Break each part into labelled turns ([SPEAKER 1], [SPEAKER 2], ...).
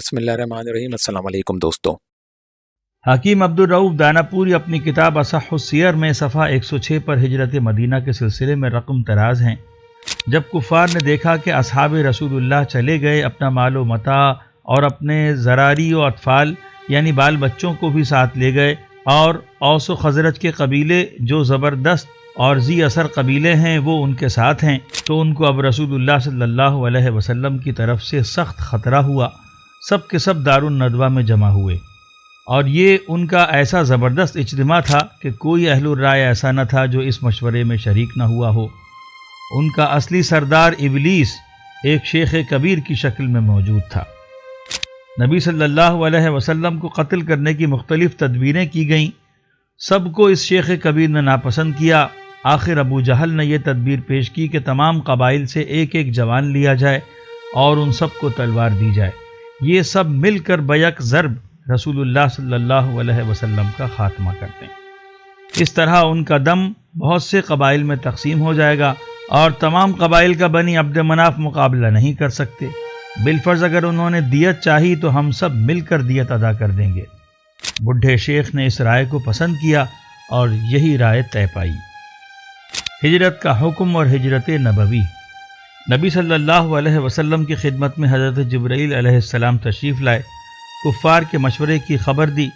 [SPEAKER 1] بسم اللہ الرحمن الرحیم۔ السلام علیکم دوستو۔
[SPEAKER 2] حکیم عبدالرؤف داناپوری اپنی کتاب اصح السیر میں صفحہ 106 پر ہجرت مدینہ کے سلسلے میں رقم تراز ہیں۔ جب کفار نے دیکھا کہ اصحاب رسول اللہ چلے گئے، اپنا مال و متاع اور اپنے ذراری و اطفال یعنی بال بچوں کو بھی ساتھ لے گئے، اور اوس و خزرج کے قبیلے جو زبردست اور ذی اثر قبیلے ہیں وہ ان کے ساتھ ہیں، تو ان کو اب رسول اللہ صلی اللہ علیہ وسلم کی طرف سے سخت خطرہ ہوا۔ سب کے سب دارالندوہ میں جمع ہوئے، اور یہ ان کا ایسا زبردست اجتماع تھا کہ کوئی اہل الرائے ایسا نہ تھا جو اس مشورے میں شریک نہ ہوا ہو۔ ان کا اصلی سردار ابلیس ایک شیخ کبیر کی شکل میں موجود تھا۔ نبی صلی اللہ علیہ وسلم کو قتل کرنے کی مختلف تدبیریں کی گئیں، سب کو اس شیخ کبیر نے ناپسند کیا۔ آخر ابو جہل نے یہ تدبیر پیش کی کہ تمام قبائل سے ایک ایک جوان لیا جائے اور ان سب کو تلوار دی جائے، یہ سب مل کر بیک ضرب رسول اللہ صلی اللہ علیہ وسلم کا خاتمہ کرتے ہیں۔ اس طرح ان کا دم بہت سے قبائل میں تقسیم ہو جائے گا، اور تمام قبائل کا بنی عبد مناف مقابلہ نہیں کر سکتے۔ بالفرض اگر انہوں نے دیت چاہی تو ہم سب مل کر دیت ادا کر دیں گے۔ بڈھے شیخ نے اس رائے کو پسند کیا اور یہی رائے طے پائی۔ ہجرت کا حکم اور ہجرت نبوی۔ نبی صلی اللہ علیہ وسلم کی خدمت میں حضرت جبرائیل علیہ السلام تشریف لائے، کفار کے مشورے کی خبر دی،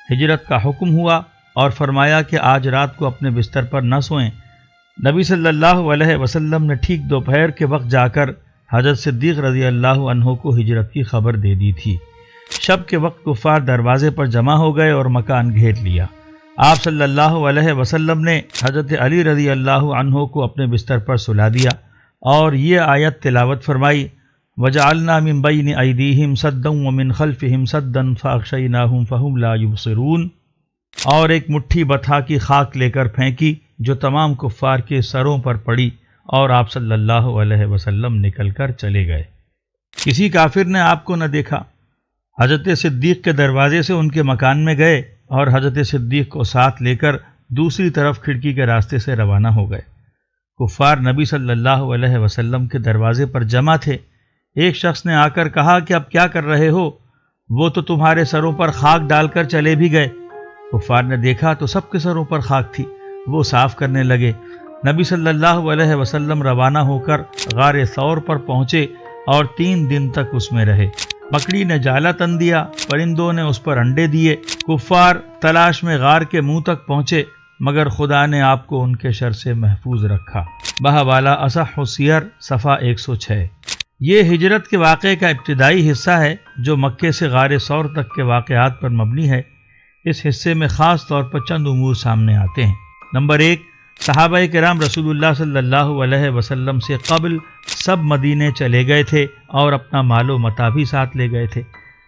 [SPEAKER 2] ہجرت کا حکم ہوا اور فرمایا کہ آج رات کو اپنے بستر پر نہ سوئیں۔ نبی صلی اللہ علیہ وسلم نے ٹھیک دوپہر کے وقت جا کر حضرت صدیق رضی اللہ عنہ کو ہجرت کی خبر دے دی تھی۔ شب کے وقت کفار دروازے پر جمع ہو گئے اور مکان گھیر لیا۔ آپ صلی اللہ علیہ وسلم نے حضرت علی رضی اللہ عنہ کو اپنے بستر پر سلا دیا اور یہ آیت تلاوت فرمائی، وَجَعَلْنَا مِن بَيْنِ أَيْدِيهِمْ سَدًّا وَمِنْ خَلْفِهِمْ سَدًّا فَأَغْشَيْنَاهُمْ فَهُمْ لَا يُبْصِرُونَ، اور ایک مٹھی بتھا کی خاک لے کر پھینکی جو تمام کفار کے سروں پر پڑی، اور آپ صلی اللہ علیہ وسلم نکل کر چلے گئے۔ کسی کافر نے آپ کو نہ دیکھا۔ حضرت صدیق کے دروازے سے ان کے مکان میں گئے اور حضرت صدیق کو ساتھ لے کر دوسری طرف کھڑکی کے راستے سے روانہ ہو گئے۔ کفار نبی صلی اللہ علیہ وسلم کے دروازے پر جمع تھے۔ ایک شخص نے آ کر کہا کہ اب کیا کر رہے ہو؟ وہ تو تمہارے سروں پر خاک ڈال کر چلے بھی گئے۔ کفار نے دیکھا تو سب کے سروں پر خاک تھی، وہ صاف کرنے لگے۔ نبی صلی اللہ علیہ وسلم روانہ ہو کر غار ثور پر پہنچے اور 3 دن تک اس میں رہے۔ مکڑی نے جالا تن دیا، پرندوں نے اس پر انڈے دیے۔ کفار تلاش میں غار کے منہ تک پہنچے، مگر خدا نے آپ کو ان کے شر سے محفوظ رکھا۔ بہوالا اصح السیر صفحہ 106۔ یہ ہجرت کے واقعے کا ابتدائی حصہ ہے جو مکے سے غار ثور تک کے واقعات پر مبنی ہے۔ اس حصے میں خاص طور پر چند امور سامنے آتے ہیں۔ نمبر 1، صحابہ کرام رسول اللہ صلی اللہ علیہ وسلم سے قبل سب مدینے چلے گئے تھے اور اپنا مال و متاع بھی ساتھ لے گئے تھے۔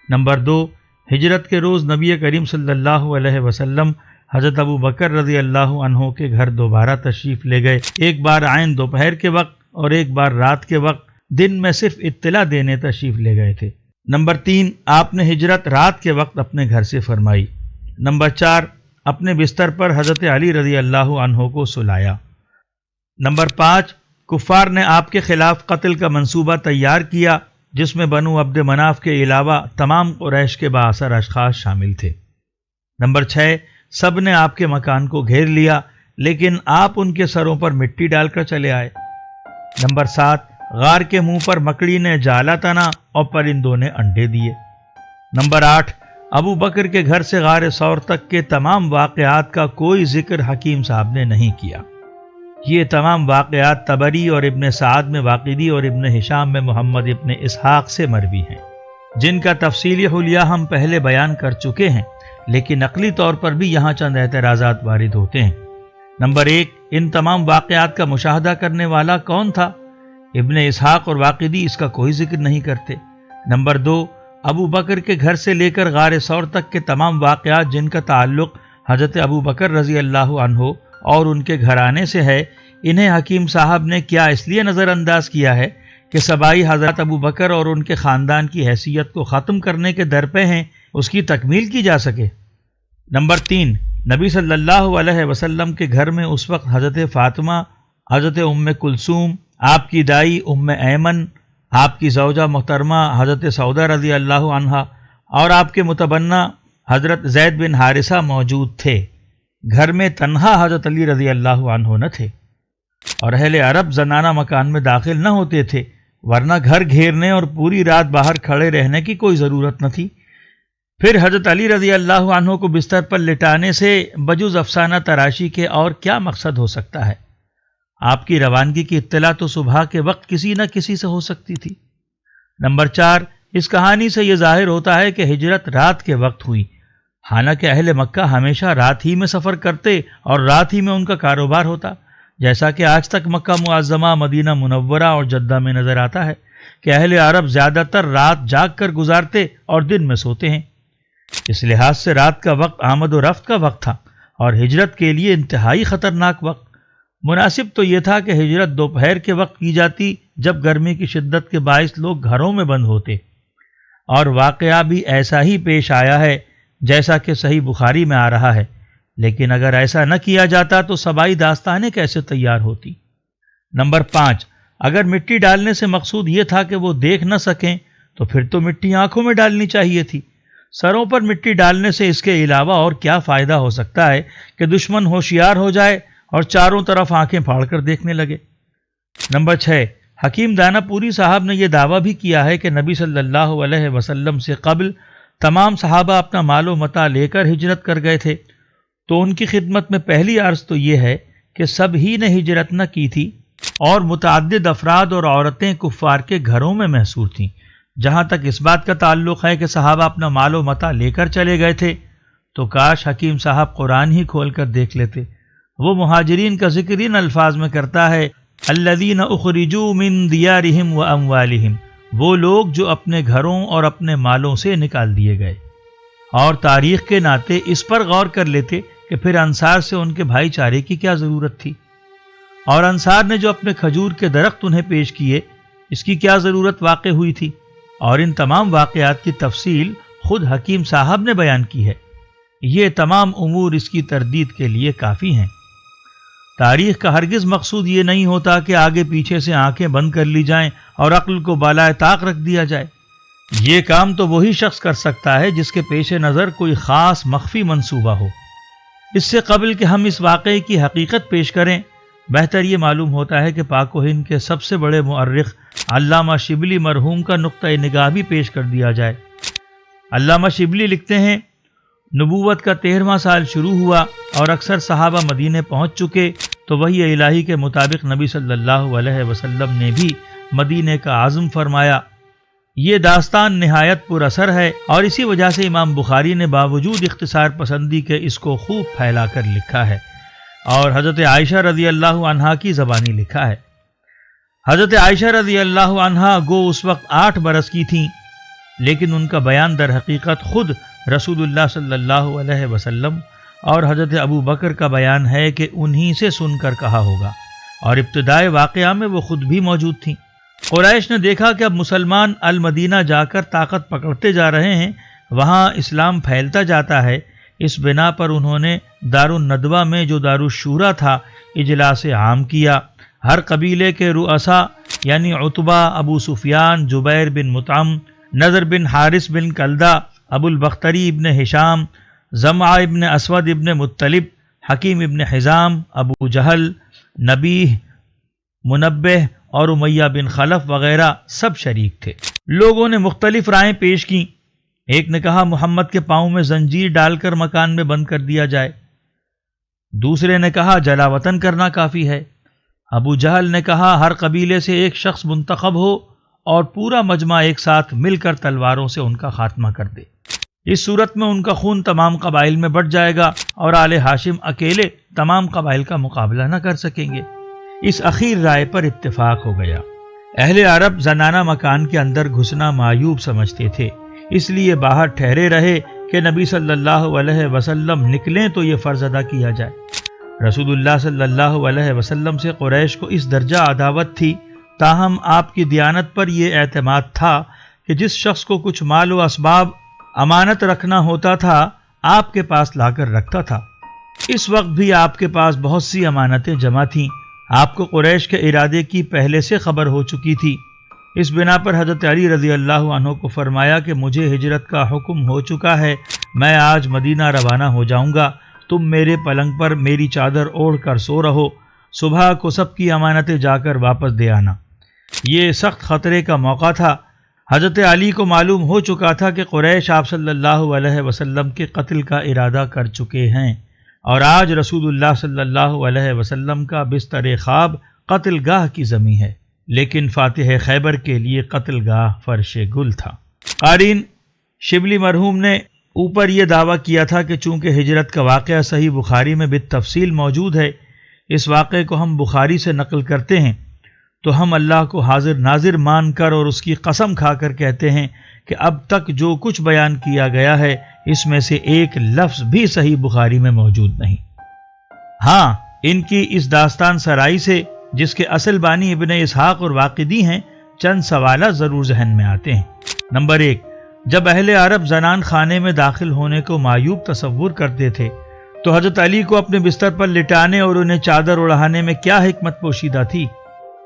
[SPEAKER 2] نمبر 2، ہجرت کے روز نبی کریم صلی اللہ علیہ وسلم حضرت ابو بکر رضی اللہ عنہ کے گھر دوبارہ تشریف لے گئے، ایک بار عین دوپہر کے وقت اور ایک بار رات کے وقت، دن میں صرف اطلاع دینے تشریف لے گئے تھے۔ نمبر 3، آپ نے ہجرت رات کے وقت اپنے گھر سے فرمائی۔ نمبر 4، اپنے بستر پر حضرت علی رضی اللہ عنہ کو سلایا۔ نمبر 5، کفار نے آپ کے خلاف قتل کا منصوبہ تیار کیا جس میں بنو عبد مناف کے علاوہ تمام قریش کے بااثر اشخاص شامل تھے۔ نمبر 6، سب نے آپ کے مکان کو گھیر لیا لیکن آپ ان کے سروں پر مٹی ڈال کر چلے آئے۔ نمبر 7، غار کے منہ پر مکڑی نے جالا تنا اور پرندوں نے انڈے دیے۔ نمبر 8، ابو بکر کے گھر سے غار ثور تک کے تمام واقعات کا کوئی ذکر حکیم صاحب نے نہیں کیا۔ یہ تمام واقعات طبری اور ابن سعد میں واقعی اور ابن ہشام میں محمد ابن اسحاق سے مروی ہیں، جن کا تفصیلی حلیہ ہم پہلے بیان کر چکے ہیں، لیکن عقلی طور پر بھی یہاں چند اعتراضات وارد ہوتے ہیں۔ نمبر 1، ان تمام واقعات کا مشاہدہ کرنے والا کون تھا؟ ابن اسحاق اور واقدی اس کا کوئی ذکر نہیں کرتے۔ نمبر 2، ابو بکر کے گھر سے لے کر غار ثور تک کے تمام واقعات جن کا تعلق حضرت ابو بکر رضی اللہ عنہ اور ان کے گھرانے سے ہے، انہیں حکیم صاحب نے کیا اس لیے نظر انداز کیا ہے کہ سبائی حضرت ابو بکر اور ان کے خاندان کی حیثیت کو ختم کرنے کے در پہ ہیں، اس کی تکمیل کی جا سکے۔ نمبر 3، نبی صلی اللہ علیہ وسلم کے گھر میں اس وقت حضرت فاطمہ، حضرت ام کلثوم، آپ کی دائی ام ایمن، آپ کی زوجہ محترمہ حضرت سعودہ رضی اللہ عنہا اور آپ کے متبنہ حضرت زید بن حارثہ موجود تھے۔ گھر میں تنہا حضرت علی رضی اللہ عنہ نہ تھے، اور اہل عرب زنانہ مکان میں داخل نہ ہوتے تھے، ورنہ گھر گھیرنے اور پوری رات باہر کھڑے رہنے کی کوئی ضرورت نہ تھی۔ پھر حضرت علی رضی اللہ عنہ کو بستر پر لٹانے سے بجز افسانہ تراشی کے اور کیا مقصد ہو سکتا ہے؟ آپ کی روانگی کی اطلاع تو صبح کے وقت کسی نہ کسی سے ہو سکتی تھی۔ نمبر 4، اس کہانی سے یہ ظاہر ہوتا ہے کہ ہجرت رات کے وقت ہوئی، حالانکہ اہل مکہ ہمیشہ رات ہی میں سفر کرتے اور رات ہی میں ان کا کاروبار ہوتا، جیسا کہ آج تک مکہ معظمہ، مدینہ منورہ اور جدہ میں نظر آتا ہے کہ اہل عرب زیادہ تر رات جاگ کر گزارتے اور دن میں سوتے ہیں۔ اس لحاظ سے رات کا وقت آمد و رفت کا وقت تھا اور ہجرت کے لیے انتہائی خطرناک وقت۔ مناسب تو یہ تھا کہ ہجرت دوپہر کے وقت کی جاتی، جب گرمی کی شدت کے باعث لوگ گھروں میں بند ہوتے، اور واقعہ بھی ایسا ہی پیش آیا ہے جیسا کہ صحیح بخاری میں آ رہا ہے۔ لیکن اگر ایسا نہ کیا جاتا تو سبائی داستانیں کیسے تیار ہوتی؟ نمبر 5، اگر مٹی ڈالنے سے مقصود یہ تھا کہ وہ دیکھ نہ سکیں تو پھر تو مٹی آنکھوں میں ڈالنی چاہیے تھی۔ سروں پر مٹی ڈالنے سے اس کے علاوہ اور کیا فائدہ ہو سکتا ہے کہ دشمن ہوشیار ہو جائے اور چاروں طرف آنکھیں پھاڑ کر دیکھنے لگے۔ نمبر 6، حکیم دانا پوری صاحب نے یہ دعویٰ بھی کیا ہے کہ نبی صلی اللہ علیہ وسلم سے قبل تمام صحابہ اپنا مال و متاع لے کر ہجرت کر گئے تھے، تو ان کی خدمت میں پہلی عرض تو یہ ہے کہ سب ہی نے ہجرت نہ کی تھی، اور متعدد افراد اور عورتیں کفار کے گھروں میں محصور تھیں۔ جہاں تک اس بات کا تعلق ہے کہ صحابہ اپنا مال و متاع لے کر چلے گئے تھے، تو کاش حکیم صاحب قرآن ہی کھول کر دیکھ لیتے۔ وہ مہاجرین کا ذکر ان الفاظ میں کرتا ہے، الذین اخرجوا من دیارہم و اموالہم، وہ لوگ جو اپنے گھروں اور اپنے مالوں سے نکال دیے گئے۔ اور تاریخ کے ناطے اس پر غور کر لیتے کہ پھر انصار سے ان کے بھائی چارے کی کیا ضرورت تھی، اور انصار نے جو اپنے کھجور کے درخت انہیں پیش کیے، اس کی کیا ضرورت واقع ہوئی تھی، اور ان تمام واقعات کی تفصیل خود حکیم صاحب نے بیان کی ہے۔ یہ تمام امور اس کی تردید کے لیے کافی ہیں۔ تاریخ کا ہرگز مقصود یہ نہیں ہوتا کہ آگے پیچھے سے آنکھیں بند کر لی جائیں اور عقل کو بالائے طاق رکھ دیا جائے۔ یہ کام تو وہی شخص کر سکتا ہے جس کے پیش نظر کوئی خاص مخفی منصوبہ ہو۔ اس سے قبل کہ ہم اس واقعے کی حقیقت پیش کریں، بہتر یہ معلوم ہوتا ہے کہ پاک و ہند کے سب سے بڑے مؤرخ علامہ شبلی مرحوم کا نقطۂ نگاہ بھی پیش کر دیا جائے۔ علامہ شبلی لکھتے ہیں، نبوت کا 13واں سال شروع ہوا اور اکثر صحابہ مدینے پہنچ چکے، تو وحی الہی کے مطابق نبی صلی اللہ علیہ وسلم نے بھی مدینے کا عزم فرمایا۔ یہ داستان نہایت پر اثر ہے، اور اسی وجہ سے امام بخاری نے باوجود اختصار پسندی کے اس کو خوب پھیلا کر لکھا ہے، اور حضرت عائشہ رضی اللہ عنہا کی زبانی لکھا ہے۔ حضرت عائشہ رضی اللہ عنہا گو اس وقت 8 برس کی تھیں، لیکن ان کا بیان در حقیقت خود رسول اللہ صلی اللہ علیہ وسلم اور حضرت ابو بکر کا بیان ہے کہ انہی سے سن کر کہا ہوگا، اور ابتدائے واقعہ میں وہ خود بھی موجود تھیں۔ قریش نے دیکھا کہ اب مسلمان المدینہ جا کر طاقت پکڑتے جا رہے ہیں، وہاں اسلام پھیلتا جاتا ہے، اس بنا پر انہوں نے دارالندوہ میں جو دارالشورا تھا اجلاس عام کیا۔ ہر قبیلے کے رؤسا یعنی عتبہ، ابو سفیان، جبیر بن مطعم، نضر بن حارث بن کلدہ، ابو البختری ابن ہشام، زمعہ ابن اسود ابن مطلب، حکیم ابن حزام، ابو جہل، نبیہ، منبہ اور امیہ بن خلف وغیرہ سب شریک تھے۔ لوگوں نے مختلف رائیں پیش کیں۔ ایک نے کہا محمد کے پاؤں میں زنجیر ڈال کر مکان میں بند کر دیا جائے، دوسرے نے کہا جلا وطن کرنا کافی ہے، ابو جہل نے کہا ہر قبیلے سے ایک شخص منتخب ہو اور پورا مجمع ایک ساتھ مل کر تلواروں سے ان کا خاتمہ کر دے، اس صورت میں ان کا خون تمام قبائل میں بٹ جائے گا اور آل ہاشم اکیلے تمام قبائل کا مقابلہ نہ کر سکیں گے۔ اس اخیر رائے پر اتفاق ہو گیا۔ اہل عرب زنانہ مکان کے اندر گھسنا معیوب سمجھتے تھے، اس لیے باہر ٹھہرے رہے کہ نبی صلی اللہ علیہ وسلم نکلیں تو یہ فرض ادا کیا جائے۔ رسول اللہ صلی اللہ علیہ وسلم سے قریش کو اس درجہ عداوت تھی، تاہم آپ کی دیانت پر یہ اعتماد تھا کہ جس شخص کو کچھ مال و اسباب امانت رکھنا ہوتا تھا آپ کے پاس لا کر رکھتا تھا۔ اس وقت بھی آپ کے پاس بہت سی امانتیں جمع تھیں۔ آپ کو قریش کے ارادے کی پہلے سے خبر ہو چکی تھی، اس بنا پر حضرت علی رضی اللہ عنہ کو فرمایا کہ مجھے ہجرت کا حکم ہو چکا ہے، میں آج مدینہ روانہ ہو جاؤں گا، تم میرے پلنگ پر میری چادر اوڑھ کر سو رہو، صبح کو سب کی امانتیں جا کر واپس دے آنا۔ یہ سخت خطرے کا موقع تھا۔ حضرت علی کو معلوم ہو چکا تھا کہ قریش آپ صلی اللہ علیہ وسلم کے قتل کا ارادہ کر چکے ہیں، اور آج رسول اللہ صلی اللہ علیہ وسلم کا بستر خواب قتل گاہ کی زمین ہے، لیکن فاتح خیبر کے لیے قتل گاہ فرش گل تھا۔ قارئین، شبلی مرحوم نے اوپر یہ دعویٰ کیا تھا کہ چونکہ ہجرت کا واقعہ صحیح بخاری میں بالتفصیل موجود ہے، اس واقعے کو ہم بخاری سے نقل کرتے ہیں، تو ہم اللہ کو حاضر ناظر مان کر اور اس کی قسم کھا کر کہتے ہیں کہ اب تک جو کچھ بیان کیا گیا ہے اس میں سے ایک لفظ بھی صحیح بخاری میں موجود نہیں۔ ہاں، ان کی اس داستان سرائی سے، جس کے اصل بانی ابن اسحاق اور واقدی ہیں، چند سوالات ضرور ذہن میں آتے ہیں۔ نمبر 1، جب اہل عرب زنان خانے میں داخل ہونے کو معیوب تصور کرتے تھے تو حضرت علی کو اپنے بستر پر لٹانے اور انہیں چادر اڑانے میں کیا حکمت پوشیدہ تھی،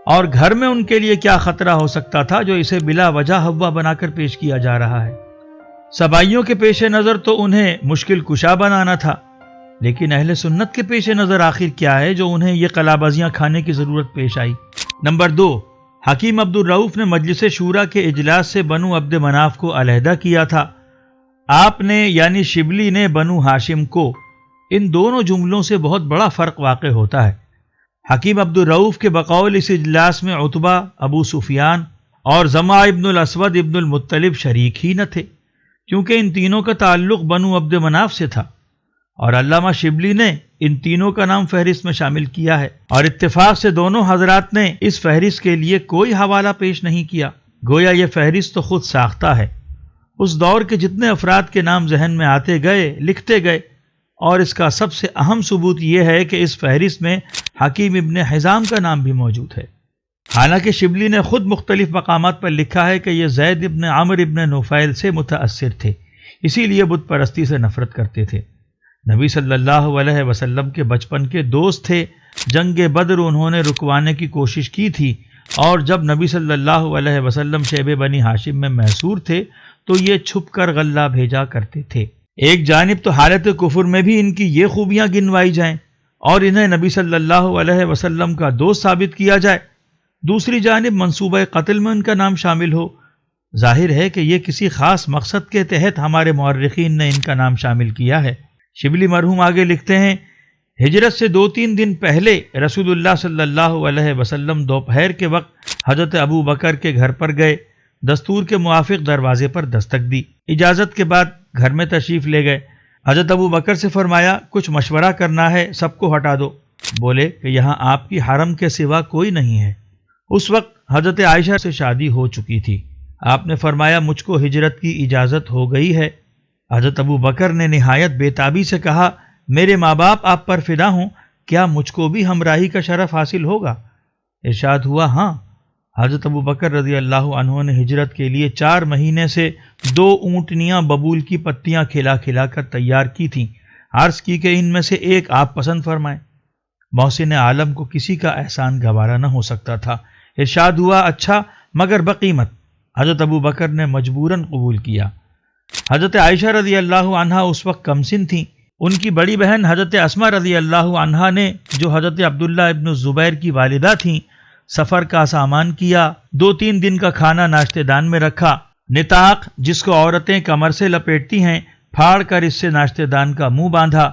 [SPEAKER 2] اور گھر میں ان کے لیے کیا خطرہ ہو سکتا تھا جو اسے بلا وجہ ہوا بنا کر پیش کیا جا رہا ہے؟ سبائیوں کے پیش نظر تو انہیں مشکل کشا بنانا تھا، لیکن اہل سنت کے پیش نظر آخر کیا ہے جو انہیں یہ قلابازیاں کھانے کی ضرورت پیش آئی؟ نمبر 2، حکیم عبد الرؤف نے مجلس شورا کے اجلاس سے بنو عبد مناف کو علیحدہ کیا تھا۔ آپ نے یعنی شبلی نے بنو ہاشم کو۔ ان دونوں جملوں سے بہت بڑا فرق واقع ہوتا ہے۔ حکیم عبد الرؤف کے بقول اس اجلاس میں عتبہ، ابو سفیان اور زمع ابن الاسود ابن المطلب شریک ہی نہ تھے، کیونکہ ان تینوں کا تعلق بنو عبد مناف سے تھا، اور علامہ شبلی نے ان تینوں کا نام فہرست میں شامل کیا ہے، اور اتفاق سے دونوں حضرات نے اس فہرست کے لیے کوئی حوالہ پیش نہیں کیا، گویا یہ فہرست تو خود ساختہ ہے۔ اس دور کے جتنے افراد کے نام ذہن میں آتے گئے لکھتے گئے، اور اس کا سب سے اہم ثبوت یہ ہے کہ اس فہرست میں حکیم ابن حزام کا نام بھی موجود ہے، حالانکہ شبلی نے خود مختلف مقامات پر لکھا ہے کہ یہ زید ابن عمرو ابن نفیل سے متاثر تھے، اسی لیے بت پرستی سے نفرت کرتے تھے۔ نبی صلی اللہ علیہ وسلم کے بچپن کے دوست تھے، جنگ بدر انہوں نے رکوانے کی کوشش کی تھی، اور جب نبی صلی اللہ علیہ وسلم شیب بنی ہاشم میں محصور تھے تو یہ چھپ کر غلہ بھیجا کرتے تھے۔ ایک جانب تو حالت کفر میں بھی ان کی یہ خوبیاں گنوائی جائیں اور انہیں نبی صلی اللہ علیہ وسلم کا دوست ثابت کیا جائے، دوسری جانب منصوبہ قتل میں ان کا نام شامل ہو۔ ظاہر ہے کہ یہ کسی خاص مقصد کے تحت ہمارے مورخین نے ان کا نام شامل کیا ہے۔ شبلی مرحوم آگے لکھتے ہیں، ہجرت سے 2-3 دن پہلے رسول اللہ صلی اللہ علیہ وسلم دوپہر کے وقت حضرت ابو بکر کے گھر پر گئے، دستور کے موافق دروازے پر دستک دی، اجازت کے بعد گھر میں تشریف لے گئے۔ حضرت ابو بکر سے فرمایا، کچھ مشورہ کرنا ہے، سب کو ہٹا دو۔ بولے کہ یہاں آپ کی حرم کے سوا کوئی نہیں ہے۔ اس وقت حضرت عائشہ سے شادی ہو چکی تھی۔ آپ نے فرمایا، مجھ کو ہجرت کی اجازت ہو گئی ہے۔ حضرت ابو بکر نے نہایت بے تابی سے کہا، میرے ماں باپ آپ پر فدا ہوں، کیا مجھ کو بھی ہمراہی کا شرف حاصل ہوگا؟ ارشاد ہوا، ہاں۔ حضرت ابو بکر رضی اللہ عنہ نے ہجرت کے لیے 4 مہینے سے 2 اونٹنیاں ببول کی پتیاں کھلا کھلا کر تیار کی تھیں، عرض کی کہ ان میں سے ایک آپ پسند فرمائیں۔ محسن عالم کو کسی کا احسان گوارا نہ ہو سکتا تھا۔ ارشاد ہوا، اچھا مگر بقیمت۔ حضرت ابو بکر نے مجبوراً قبول کیا۔ حضرت عائشہ رضی اللہ عنہا اس وقت کمسن تھیں۔ ان کی بڑی بہن حضرت اسماء رضی اللہ عنہا نے، جو حضرت عبداللہ ابن الزبیر کی والدہ تھیں، سفر کا سامان کیا، 2-3 دن کا کھانا ناشتے دان میں رکھا۔ نطاق، جس کو عورتیں کمر سے لپیٹتی ہیں، پھاڑ کر اس سے ناشتے دان کا منہ باندھا۔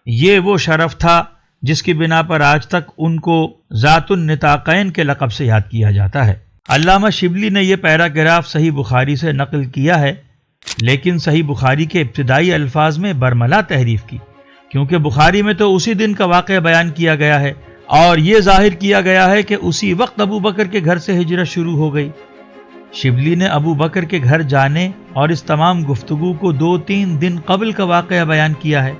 [SPEAKER 2] یہ وہ شرف تھا جس کی بنا پر آج تک ان کو ذات النطاقین کے لقب سے یاد کیا جاتا ہے۔ علامہ شبلی نے یہ پیراگراف صحیح بخاری سے نقل کیا ہے، لیکن صحیح بخاری کے ابتدائی الفاظ میں برملا تحریف کی، کیونکہ بخاری میں تو اسی دن کا واقعہ بیان کیا گیا ہے، اور یہ ظاہر کیا گیا ہے کہ اسی وقت ابو بکر کے گھر سے ہجرت شروع ہو گئی۔ شبلی نے ابو بکر کے گھر جانے اور اس تمام گفتگو کو 2-3 دن قبل کا واقعہ بیان کیا ہے،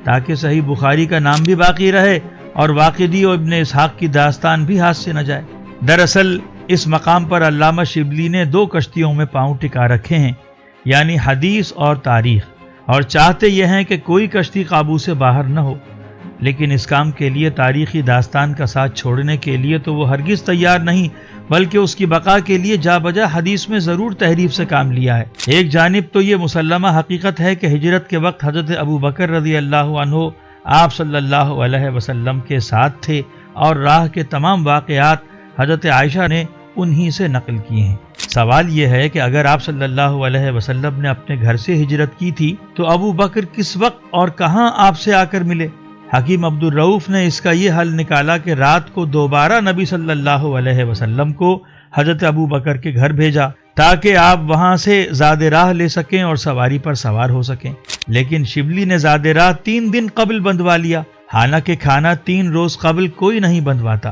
[SPEAKER 2] تاکہ صحیح بخاری کا نام بھی باقی رہے اور واقدی اور ابن اسحاق کی داستان بھی ہاتھ سے نہ جائے۔ دراصل اس مقام پر علامہ شبلی نے 2 کشتیوں میں پاؤں ٹکا رکھے ہیں، یعنی حدیث اور تاریخ، اور چاہتے یہ ہیں کہ کوئی کشتی قابو سے باہر نہ ہو۔ لیکن اس کام کے لیے تاریخی داستان کا ساتھ چھوڑنے کے لیے تو وہ ہرگز تیار نہیں، بلکہ اس کی بقا کے لیے جا بجا حدیث میں ضرور تحریف سے کام لیا ہے۔ ایک جانب تو یہ مسلمہ حقیقت ہے کہ ہجرت کے وقت حضرت ابو بکر رضی اللہ عنہ آپ صلی اللہ علیہ وسلم کے ساتھ تھے، اور راہ کے تمام واقعات حضرت عائشہ نے انہی سے نقل کیے ہیں۔ سوال یہ ہے کہ اگر آپ صلی اللہ علیہ وسلم نے اپنے گھر سے ہجرت کی تھی تو ابو بکر کس وقت اور کہاں آپ سے آ کر ملے؟ حکیم عبد الرؤف نے اس کا یہ حل نکالا کہ رات کو دوبارہ نبی صلی اللہ علیہ وسلم کو حضرت ابو بکر کے گھر بھیجا تاکہ آپ وہاں سے زاد راہ لے سکیں اور سواری پر سوار ہو سکیں، لیکن شبلی نے زاد راہ 3 دن قبل بندوا لیا، حالانکہ کھانا 3 روز قبل کوئی نہیں بندواتا،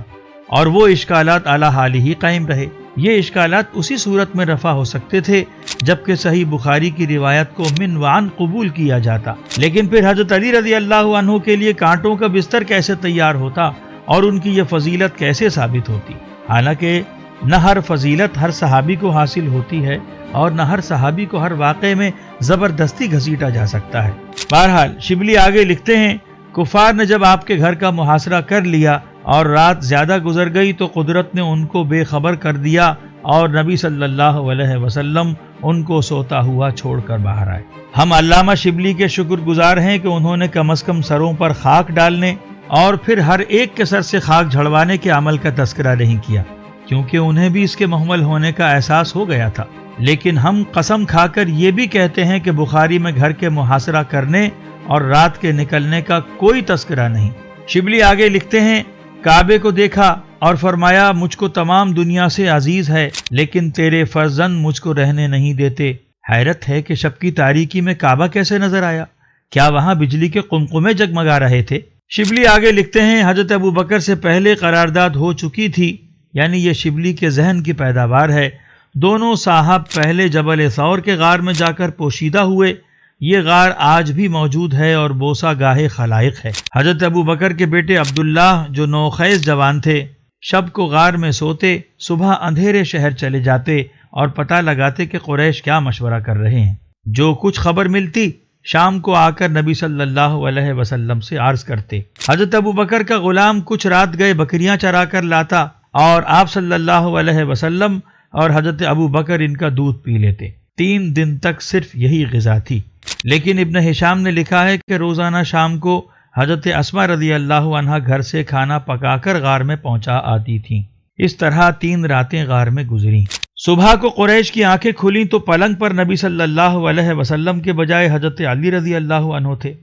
[SPEAKER 2] اور وہ اشکالات اعلی حال ہی قائم رہے۔ یہ اشکالات اسی صورت میں رفع ہو سکتے تھے جبکہ صحیح بخاری کی روایت کو من وعن قبول کیا جاتا، لیکن پھر حضرت علی رضی اللہ عنہ کے لیے کانٹوں کا بستر کیسے تیار ہوتا اور ان کی یہ فضیلت کیسے ثابت ہوتی؟ حالانکہ نہ ہر فضیلت ہر صحابی کو حاصل ہوتی ہے اور نہ ہر صحابی کو ہر واقعے میں زبردستی گھسیٹا جا سکتا ہے۔ بہرحال شبلی آگے لکھتے ہیں، کفار نے جب آپ کے گھر کا محاصرہ کر لیا اور رات زیادہ گزر گئی تو قدرت نے ان کو بے خبر کر دیا اور نبی صلی اللہ علیہ وسلم ان کو سوتا ہوا چھوڑ کر باہر آئے۔ ہم علامہ شبلی کے شکر گزار ہیں کہ انہوں نے کم از کم سروں پر خاک ڈالنے اور پھر ہر ایک کے سر سے خاک جھڑوانے کے عمل کا تذکرہ نہیں کیا، کیونکہ انہیں بھی اس کے محمل ہونے کا احساس ہو گیا تھا، لیکن ہم قسم کھا کر یہ بھی کہتے ہیں کہ بخاری میں گھر کے محاصرہ کرنے اور رات کے نکلنے کا کوئی تذکرہ نہیں۔ شبلی آگے لکھتے ہیں، کعبے کو دیکھا اور فرمایا مجھ کو تمام دنیا سے عزیز ہے، لیکن تیرے فرزند مجھ کو رہنے نہیں دیتے۔ حیرت ہے کہ شب کی تاریکی میں کعبہ کیسے نظر آیا؟ کیا وہاں بجلی کے قمقمے جگمگا رہے تھے؟ شبلی آگے لکھتے ہیں، حضرت ابو بکر سے پہلے قرارداد ہو چکی تھی، یعنی یہ شبلی کے ذہن کی پیداوار ہے۔ دونوں صاحب پہلے جبل ثور کے غار میں جا کر پوشیدہ ہوئے، یہ غار آج بھی موجود ہے اور بوسہ گاہ خلائق ہے۔ حضرت ابو بکر کے بیٹے عبداللہ جو نوخیز جوان تھے، شب کو غار میں سوتے، صبح اندھیرے شہر چلے جاتے اور پتہ لگاتے کہ قریش کیا مشورہ کر رہے ہیں۔ جو کچھ خبر ملتی شام کو آ کر نبی صلی اللہ علیہ وسلم سے عرض کرتے۔ حضرت ابو بکر کا غلام کچھ رات گئے بکریاں چرا کر لاتا اور آپ صلی اللہ علیہ وسلم اور حضرت ابو بکر ان کا دودھ پی لیتے۔ 3 دن تک صرف یہی غذا تھی، لیکن ابن ہشام نے لکھا ہے کہ روزانہ شام کو حضرت اسما رضی اللہ عنہا گھر سے کھانا پکا کر غار میں پہنچا آتی تھیں۔ اس طرح 3 راتیں غار میں گزریں۔ صبح کو قریش کی آنکھیں کھلیں تو پلنگ پر نبی صلی اللہ علیہ وسلم کے بجائے حضرت علی رضی اللہ عنہ تھے۔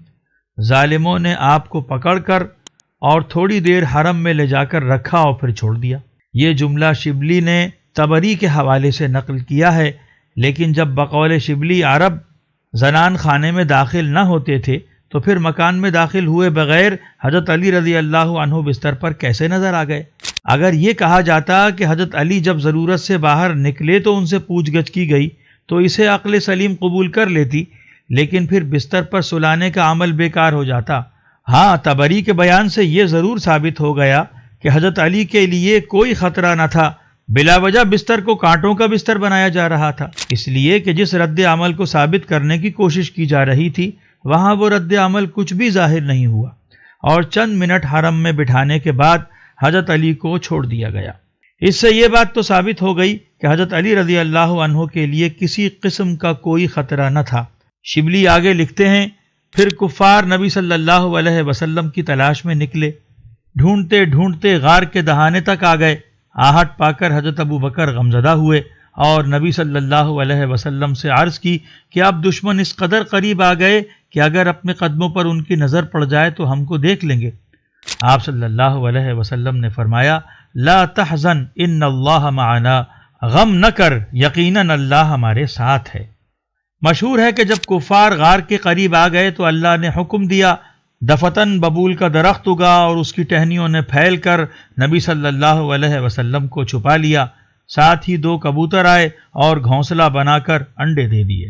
[SPEAKER 2] ظالموں نے آپ کو پکڑ کر اور تھوڑی دیر حرم میں لے جا کر رکھا اور پھر چھوڑ دیا۔ یہ جملہ شبلی نے طبری کے حوالے سے نقل کیا ہے، لیکن جب بقول شبلی عرب زنان خانے میں داخل نہ ہوتے تھے تو پھر مکان میں داخل ہوئے بغیر حضرت علی رضی اللہ عنہ بستر پر کیسے نظر آ گئے؟ اگر یہ کہا جاتا کہ حضرت علی جب ضرورت سے باہر نکلے تو ان سے پوچھ گچھ کی گئی تو اسے عقل سلیم قبول کر لیتی، لیکن پھر بستر پر سلانے کا عمل بیکار ہو جاتا۔ ہاں، طبری کے بیان سے یہ ضرور ثابت ہو گیا کہ حضرت علی کے لیے کوئی خطرہ نہ تھا، بلا وجہ بستر کو کانٹوں کا بستر بنایا جا رہا تھا، اس لیے کہ جس رد عمل کو ثابت کرنے کی کوشش کی جا رہی تھی وہاں وہ رد عمل کچھ بھی ظاہر نہیں ہوا، اور چند منٹ حرم میں بٹھانے کے بعد حضرت علی کو چھوڑ دیا گیا۔ اس سے یہ بات تو ثابت ہو گئی کہ حضرت علی رضی اللہ عنہ کے لیے کسی قسم کا کوئی خطرہ نہ تھا۔ شبلی آگے لکھتے ہیں، پھر کفار نبی صلی اللہ علیہ وسلم کی تلاش میں نکلے، ڈھونڈتے ڈھونڈتے غار کے دہانے تک آ گئے۔ آہٹ پا کر حضرت ابو بکر غمزدہ ہوئے اور نبی صلی اللہ علیہ وسلم سے عرض کی کہ اب دشمن اس قدر قریب آ گئے کہ اگر اپنے قدموں پر ان کی نظر پڑ جائے تو ہم کو دیکھ لیں گے۔ آپ صلی اللہ علیہ وسلم نے فرمایا، لا تحزن ان اللہ معنا، غم نہ کر، یقیناً اللہ ہمارے ساتھ ہے۔ مشہور ہے کہ جب کفار غار کے قریب آ گئے تو اللہ نے حکم دیا، دفتن ببول کا درخت اگا اور اس کی ٹہنیوں نے پھیل کر نبی صلی اللہ علیہ وسلم کو چھپا لیا، ساتھ ہی 2 کبوتر آئے اور گھونسلہ بنا کر انڈے دے دیے۔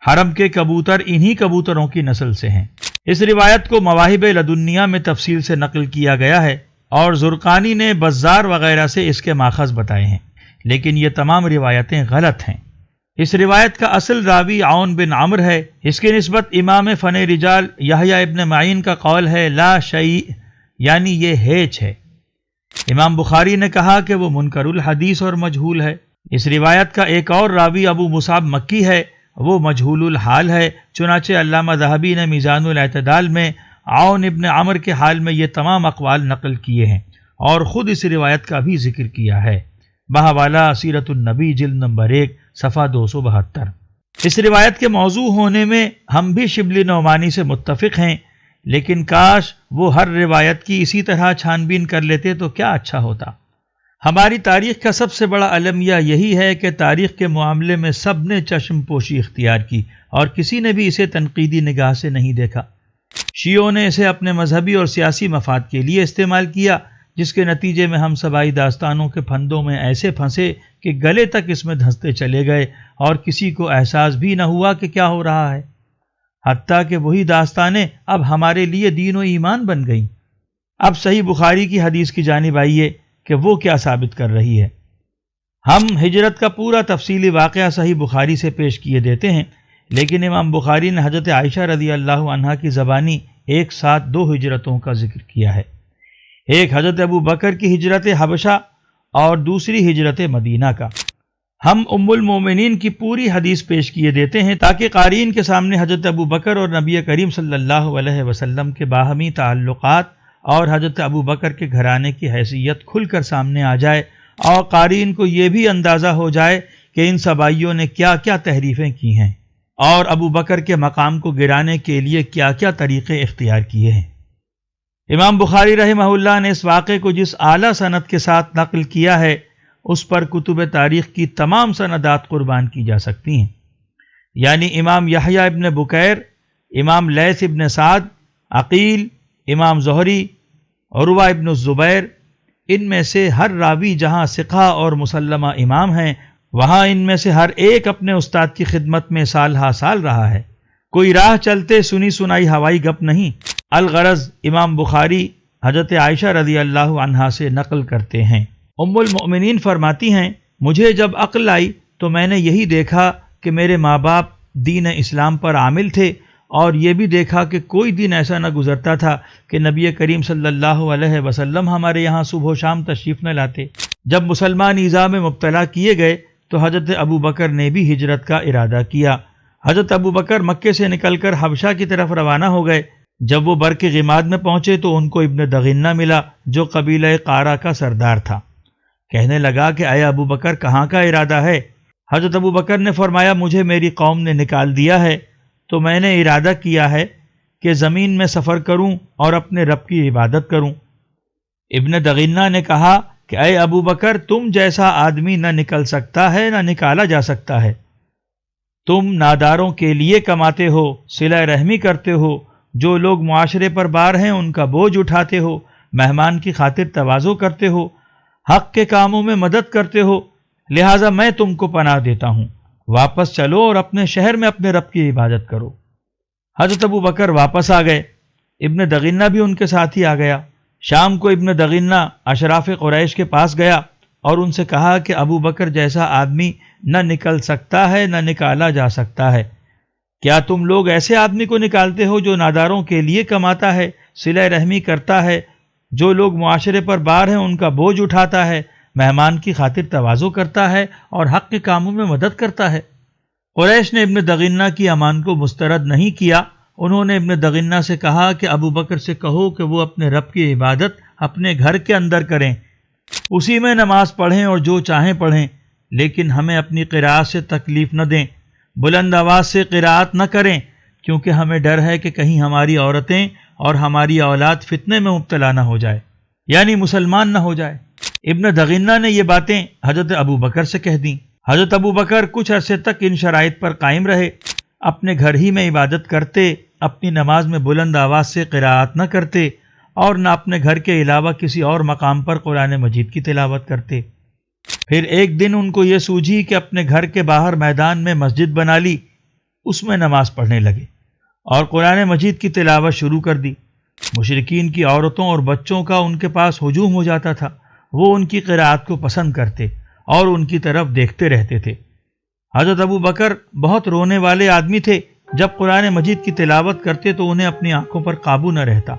[SPEAKER 2] حرم کے کبوتر انہی کبوتروں کی نسل سے ہیں۔ اس روایت کو مواہب لدنیہ میں تفصیل سے نقل کیا گیا ہے اور زرقانی نے بزار وغیرہ سے اس کے ماخذ بتائے ہیں، لیکن یہ تمام روایتیں غلط ہیں۔ اس روایت کا اصل راوی عون بن عمرو ہے۔ اس کی نسبت امام فن رجال یحییٰ ابن معین کا قول ہے لا شیء، یعنی یہ ہیچ ہے۔ امام بخاری نے کہا کہ وہ منکر الحدیث اور مجہول ہے۔ اس روایت کا ایک اور راوی ابو مصعب مکی ہے، وہ مجہول الحال ہے، چنانچہ علامہ ذہبی نے میزان الاعتدال میں عون ابن عمرو کے حال میں یہ تمام اقوال نقل کیے ہیں اور خود اس روایت کا بھی ذکر کیا ہے۔ بحوالہ سیرت النبی جلد نمبر 1 صفحہ 272۔ اس روایت کے موضوع ہونے میں ہم بھی شبلی نعمانی سے متفق ہیں، لیکن کاش وہ ہر روایت کی اسی طرح چھان بین کر لیتے تو کیا اچھا ہوتا۔ ہماری تاریخ کا سب سے بڑا المیہ یہی ہے کہ تاریخ کے معاملے میں سب نے چشم پوشی اختیار کی اور کسی نے بھی اسے تنقیدی نگاہ سے نہیں دیکھا۔ شیعوں نے اسے اپنے مذہبی اور سیاسی مفاد کے لیے استعمال کیا، جس کے نتیجے میں ہم سبائی داستانوں کے پھندوں میں ایسے پھنسے کہ گلے تک اس میں دھنستے چلے گئے اور کسی کو احساس بھی نہ ہوا کہ کیا ہو رہا ہے، حتیٰ کہ وہی داستانیں اب ہمارے لیے دین و ایمان بن گئیں۔ اب صحیح بخاری کی حدیث کی جانب آئیے کہ وہ کیا ثابت کر رہی ہے۔ ہم ہجرت کا پورا تفصیلی واقعہ صحیح بخاری سے پیش کیے دیتے ہیں، لیکن امام بخاری نے حضرت عائشہ رضی اللہ عنہا کی زبانی ایک ساتھ 2 ہجرتوں کا ذکر کیا ہے، ایک حضرت ابو بکر کی ہجرت حبشہ اور دوسری ہجرت مدینہ کا۔ ہم ام المومنین کی پوری حدیث پیش کیے دیتے ہیں تاکہ قارئین کے سامنے حضرت ابو بکر اور نبی کریم صلی اللہ علیہ وسلم کے باہمی تعلقات اور حضرت ابو بکر کے گھرانے کی حیثیت کھل کر سامنے آ جائے اور قارئین کو یہ بھی اندازہ ہو جائے کہ ان سبائیوں نے کیا کیا تحریفیں کی ہیں اور ابو بکر کے مقام کو گرانے کے لیے کیا کیا طریقے اختیار کیے ہیں۔ امام بخاری رحمہ اللہ نے اس واقعے کو جس اعلیٰ سند کے ساتھ نقل کیا ہے اس پر کتب تاریخ کی تمام سندات قربان کی جا سکتی ہیں، یعنی امام یحییٰ ابن بکیر، امام لیث ابن سعد، عقیل، امام زہری، عروہ ابن الزبیر، ان میں سے ہر راوی جہاں ثقہ اور مسلمہ امام ہیں وہاں ان میں سے ہر ایک اپنے استاد کی خدمت میں سال ہا سال رہا ہے۔ کوئی راہ چلتے سنی سنائی ہوائی گپ نہیں۔ الغرض امام بخاری حضرت عائشہ رضی اللہ عنہا سے نقل کرتے ہیں۔ ام المؤمنین فرماتی ہیں مجھے جب عقل آئی تو میں نے یہی دیکھا کہ میرے ماں باپ دین اسلام پر عامل تھے، اور یہ بھی دیکھا کہ کوئی دن ایسا نہ گزرتا تھا کہ نبی کریم صلی اللہ علیہ وسلم ہمارے یہاں صبح و شام تشریف نہ لاتے۔ جب مسلمان ایذا میں مبتلا کیے گئے تو حضرت ابو بکر نے بھی ہجرت کا ارادہ کیا۔ حضرت ابو بکر مکے سے نکل کر حبشہ کی طرف روانہ ہو گئے۔ جب وہ برق غماد میں پہنچے تو ان کو ابن دغینہ ملا جو قبیلہ قارہ کا سردار تھا۔ کہنے لگا کہ اے ابو بکر کہاں کا ارادہ ہے؟ حضرت ابو بکر نے فرمایا مجھے میری قوم نے نکال دیا ہے، تو میں نے ارادہ کیا ہے کہ زمین میں سفر کروں اور اپنے رب کی عبادت کروں۔ ابن دغینہ نے کہا کہ اے ابو بکر تم جیسا آدمی نہ نکل سکتا ہے نہ نکالا جا سکتا ہے۔ تم ناداروں کے لیے کماتے ہو، صلہ رحمی کرتے ہو، جو لوگ معاشرے پر بار ہیں ان کا بوجھ اٹھاتے ہو، مہمان کی خاطر تواضع کرتے ہو، حق کے کاموں میں مدد کرتے ہو، لہٰذا میں تم کو پناہ دیتا ہوں، واپس چلو اور اپنے شہر میں اپنے رب کی عبادت کرو۔ حضرت ابو بکر واپس آ گئے، ابن دغینہ بھی ان کے ساتھ ہی آ گیا۔ شام کو ابن دغینہ اشراف قریش کے پاس گیا اور ان سے کہا کہ ابو بکر جیسا آدمی نہ نکل سکتا ہے نہ نکالا جا سکتا ہے۔ کیا تم لوگ ایسے آدمی کو نکالتے ہو جو ناداروں کے لیے کماتا ہے، صلہ رحمی کرتا ہے، جو لوگ معاشرے پر بار ہیں ان کا بوجھ اٹھاتا ہے، مہمان کی خاطر تواضع کرتا ہے اور حق کے کاموں میں مدد کرتا ہے؟ قریش نے ابن دغینہ کی امان کو مسترد نہیں کیا۔ انہوں نے ابن دغینہ سے کہا کہ ابو بکر سے کہو کہ وہ اپنے رب کی عبادت اپنے گھر کے اندر کریں، اسی میں نماز پڑھیں اور جو چاہیں پڑھیں، لیکن ہمیں اپنی قراءت سے تکلیف نہ دیں، بلند آواز سے قراءت نہ کریں، کیونکہ ہمیں ڈر ہے کہ کہیں ہماری عورتیں اور ہماری اولاد فتنے میں مبتلا نہ ہو جائے، یعنی مسلمان نہ ہو جائے۔ ابن دغینہ نے یہ باتیں حضرت ابو بکر سے کہہ دیں۔ حضرت ابو بکر کچھ عرصے تک ان شرائط پر قائم رہے، اپنے گھر ہی میں عبادت کرتے، اپنی نماز میں بلند آواز سے قراءت نہ کرتے اور نہ اپنے گھر کے علاوہ کسی اور مقام پر قرآن مجید کی تلاوت کرتے۔ پھر ایک دن ان کو یہ سوجھی کہ اپنے گھر کے باہر میدان میں مسجد بنا لی، اس میں نماز پڑھنے لگے اور قرآن مجید کی تلاوت شروع کر دی۔ مشرکین کی عورتوں اور بچوں کا ان کے پاس ہجوم ہو جاتا تھا، وہ ان کی قراءت کو پسند کرتے اور ان کی طرف دیکھتے رہتے تھے۔ حضرت ابو بکر بہت رونے والے آدمی تھے، جب قرآن مجید کی تلاوت کرتے تو انہیں اپنی آنکھوں پر قابو نہ رہتا۔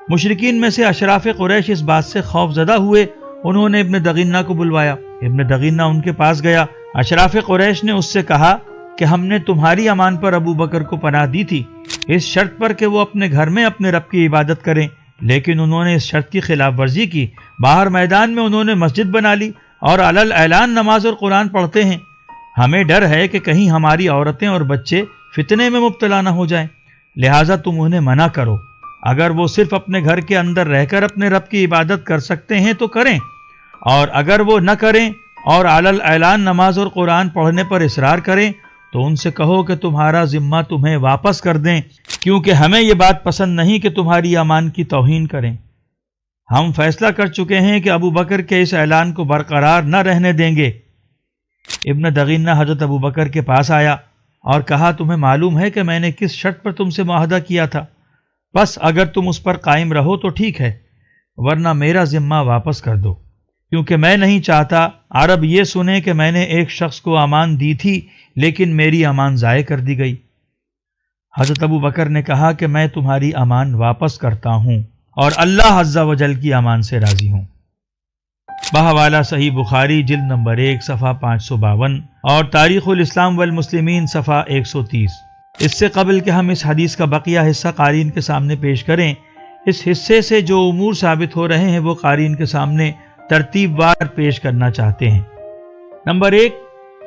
[SPEAKER 2] مشرکین میں سے اشراف قریش اس بات سے خوف زدہ ہوئے، انہوں نے ابن دغینہ کو بلوایا۔ ابن دغینہ ان کے پاس گیا۔ اشراف قریش نے اس سے کہا کہ ہم نے تمہاری امان پر ابو بکر کو پناہ دی تھی، اس شرط پر کہ وہ اپنے گھر میں اپنے رب کی عبادت کریں، لیکن انہوں نے اس شرط کی خلاف ورزی کی۔ باہر میدان میں انہوں نے مسجد بنا لی اور علل اعلان نماز اور قرآن پڑھتے ہیں۔ ہمیں ڈر ہے کہ کہیں ہماری عورتیں اور بچے فتنے میں مبتلا نہ ہو جائیں، لہٰذا تم انہیں منع کرو۔ اگر وہ صرف اپنے گھر کے اندر رہ کر اپنے رب کی عبادت کر سکتے ہیں تو کریں، اور اگر وہ نہ کریں اور علل اعلان نماز اور قرآن پڑھنے پر اصرار کریں تو ان سے کہو کہ تمہارا ذمہ تمہیں واپس کر دیں، کیونکہ ہمیں یہ بات پسند نہیں کہ تمہاری امان کی توہین کریں۔ ہم فیصلہ کر چکے ہیں کہ ابو بکر کے اس اعلان کو برقرار نہ رہنے دیں گے۔ ابن دغینہ حضرت ابو بکر کے پاس آیا اور کہا تمہیں معلوم ہے کہ میں نے کس شرط پر تم سے معاہدہ کیا تھا، بس اگر تم اس پر قائم رہو تو ٹھیک ہے، ورنہ میرا ذمہ واپس کر دو، کیونکہ میں نہیں چاہتا عرب یہ سنیں کہ میں نے ایک شخص کو امان دی تھی لیکن میری امان ضائع کر دی گئی۔ حضرت ابو بکر نے کہا کہ میں تمہاری امان واپس کرتا ہوں اور اللہ عز و جل کی امان سے راضی ہوں۔ بحوالہ صحیح بخاری جلد نمبر 1 صفحہ 552 اور تاریخ الاسلام والمسلمین صفحہ 130۔ اس سے قبل کہ ہم اس حدیث کا بقیہ حصہ قارئین کے سامنے پیش کریں، اس حصے سے جو امور ثابت ہو رہے ہیں وہ قارئین کے سامنے ترتیب وار پیش کرنا چاہتے ہیں۔ نمبر 1،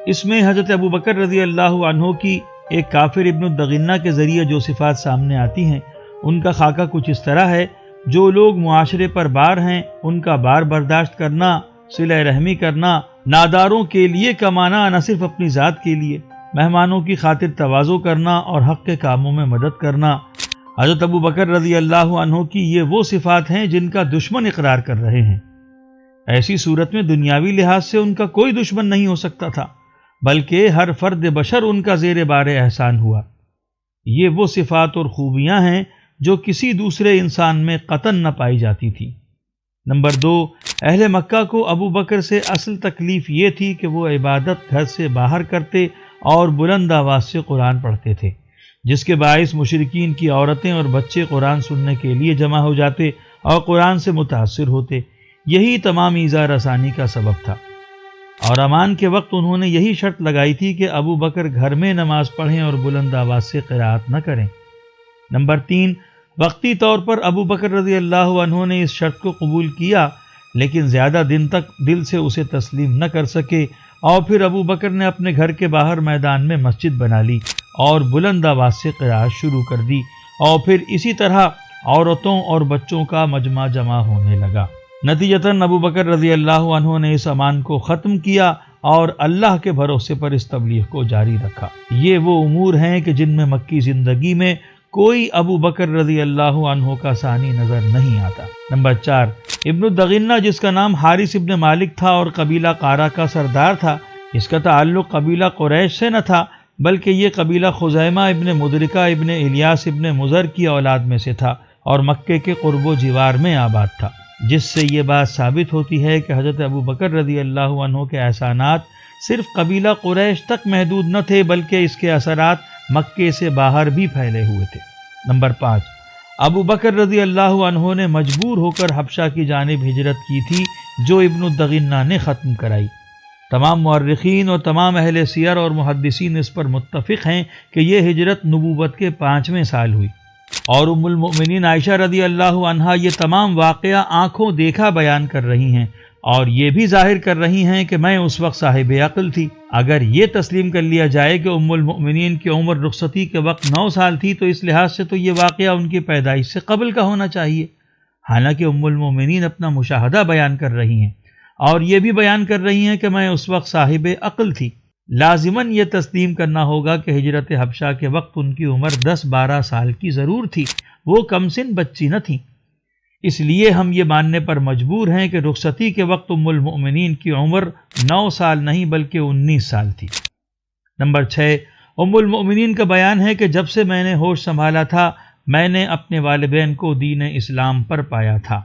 [SPEAKER 2] اس میں حضرت ابو بکر رضی اللہ عنہ کی ایک کافر ابن دغینہ کے ذریعے جو صفات سامنے آتی ہیں ان کا خاکہ کچھ اس طرح ہے: جو لوگ معاشرے پر بار ہیں ان کا بار برداشت کرنا، صلہ رحمی کرنا، ناداروں کے لیے کمانا نہ صرف اپنی ذات کے لیے، مہمانوں کی خاطر تواضع کرنا اور حق کے کاموں میں مدد کرنا۔ حضرت ابو بکر رضی اللہ عنہ کی یہ وہ صفات ہیں جن کا دشمن اقرار کر رہے ہیں۔ ایسی صورت میں دنیاوی لحاظ سے ان کا کوئی دشمن نہیں ہو سکتا تھا، بلکہ ہر فرد بشر ان کا زیر بار احسان ہوا۔ یہ وہ صفات اور خوبیاں ہیں جو کسی دوسرے انسان میں قطعاً نہ پائی جاتی تھی۔ نمبر 2، اہل مکہ کو ابو بکر سے اصل تکلیف یہ تھی کہ وہ عبادت گھر سے باہر کرتے اور بلند آواز سے قرآن پڑھتے تھے، جس کے باعث مشرکین کی عورتیں اور بچے قرآن سننے کے لیے جمع ہو جاتے اور قرآن سے متاثر ہوتے۔ یہی تمام ایذا رسانی کا سبب تھا، اور امان کے وقت انہوں نے یہی شرط لگائی تھی کہ ابو بکر گھر میں نماز پڑھیں اور بلند آواز سے قرأت نہ کریں۔ نمبر 3، وقتی طور پر ابو بکر رضی اللہ عنہ نے اس شرط کو قبول کیا، لیکن زیادہ دن تک دل سے اسے تسلیم نہ کر سکے، اور پھر ابو بکر نے اپنے گھر کے باہر میدان میں مسجد بنا لی اور بلند آواز سے قرأت شروع کر دی، اور پھر اسی طرح عورتوں اور بچوں کا مجمع جمع ہونے لگا۔ نتیجتاً ابو بکر رضی اللہ عنہ نے اس امان کو ختم کیا اور اللہ کے بھروسے پر اس تبلیغ کو جاری رکھا۔ یہ وہ امور ہیں کہ جن میں مکی زندگی میں کوئی ابو بکر رضی اللہ عنہ کا ثانی نظر نہیں آتا۔ نمبر 4، ابن دغینہ جس کا نام حارث ابن مالک تھا اور قبیلہ قارہ کا سردار تھا، اس کا تعلق قبیلہ قریش سے نہ تھا، بلکہ یہ قبیلہ خزیمہ ابن مدرکہ ابن الیاس ابن مضر کی اولاد میں سے تھا اور مکے کے قرب و جوار میں آباد تھا، جس سے یہ بات ثابت ہوتی ہے کہ حضرت ابو بکر رضی اللہ عنہ کے احسانات صرف قبیلہ قریش تک محدود نہ تھے، بلکہ اس کے اثرات مکے سے باہر بھی پھیلے ہوئے تھے۔ نمبر 5، ابو بکر رضی اللہ عنہ نے مجبور ہو کر حبشہ کی جانب ہجرت کی تھی، جو ابن دغینہ نے ختم کرائی۔ تمام مورخین اور تمام اہل سیر اور محدثین اس پر متفق ہیں کہ یہ ہجرت نبوت کے 5ویں سال ہوئی، اور ام المؤمنین عائشہ رضی اللہ عنہا یہ تمام واقعہ آنکھوں دیکھا بیان کر رہی ہیں، اور یہ بھی ظاہر کر رہی ہیں کہ میں اس وقت صاحب عقل تھی۔ اگر یہ تسلیم کر لیا جائے کہ ام المؤمنین کی عمر رخصتی کے وقت 9 سال تھی، تو اس لحاظ سے تو یہ واقعہ ان کی پیدائش سے قبل کا ہونا چاہیے، حالانکہ ام المؤمنین اپنا مشاہدہ بیان کر رہی ہیں اور یہ بھی بیان کر رہی ہیں کہ میں اس وقت صاحب عقل تھی۔ لازماً یہ تسلیم کرنا ہوگا کہ ہجرت حبشہ کے وقت ان کی عمر 10-12 سال کی ضرور تھی، وہ کم سن بچی نہ تھیں۔ اس لیے ہم یہ ماننے پر مجبور ہیں کہ رخصتی کے وقت ام المؤمنین کی عمر 9 سال نہیں بلکہ 19 سال تھی۔ نمبر 6، ام المؤمنین کا بیان ہے کہ جب سے میں نے ہوش سنبھالا تھا، میں نے اپنے والدین کو دین اسلام پر پایا تھا۔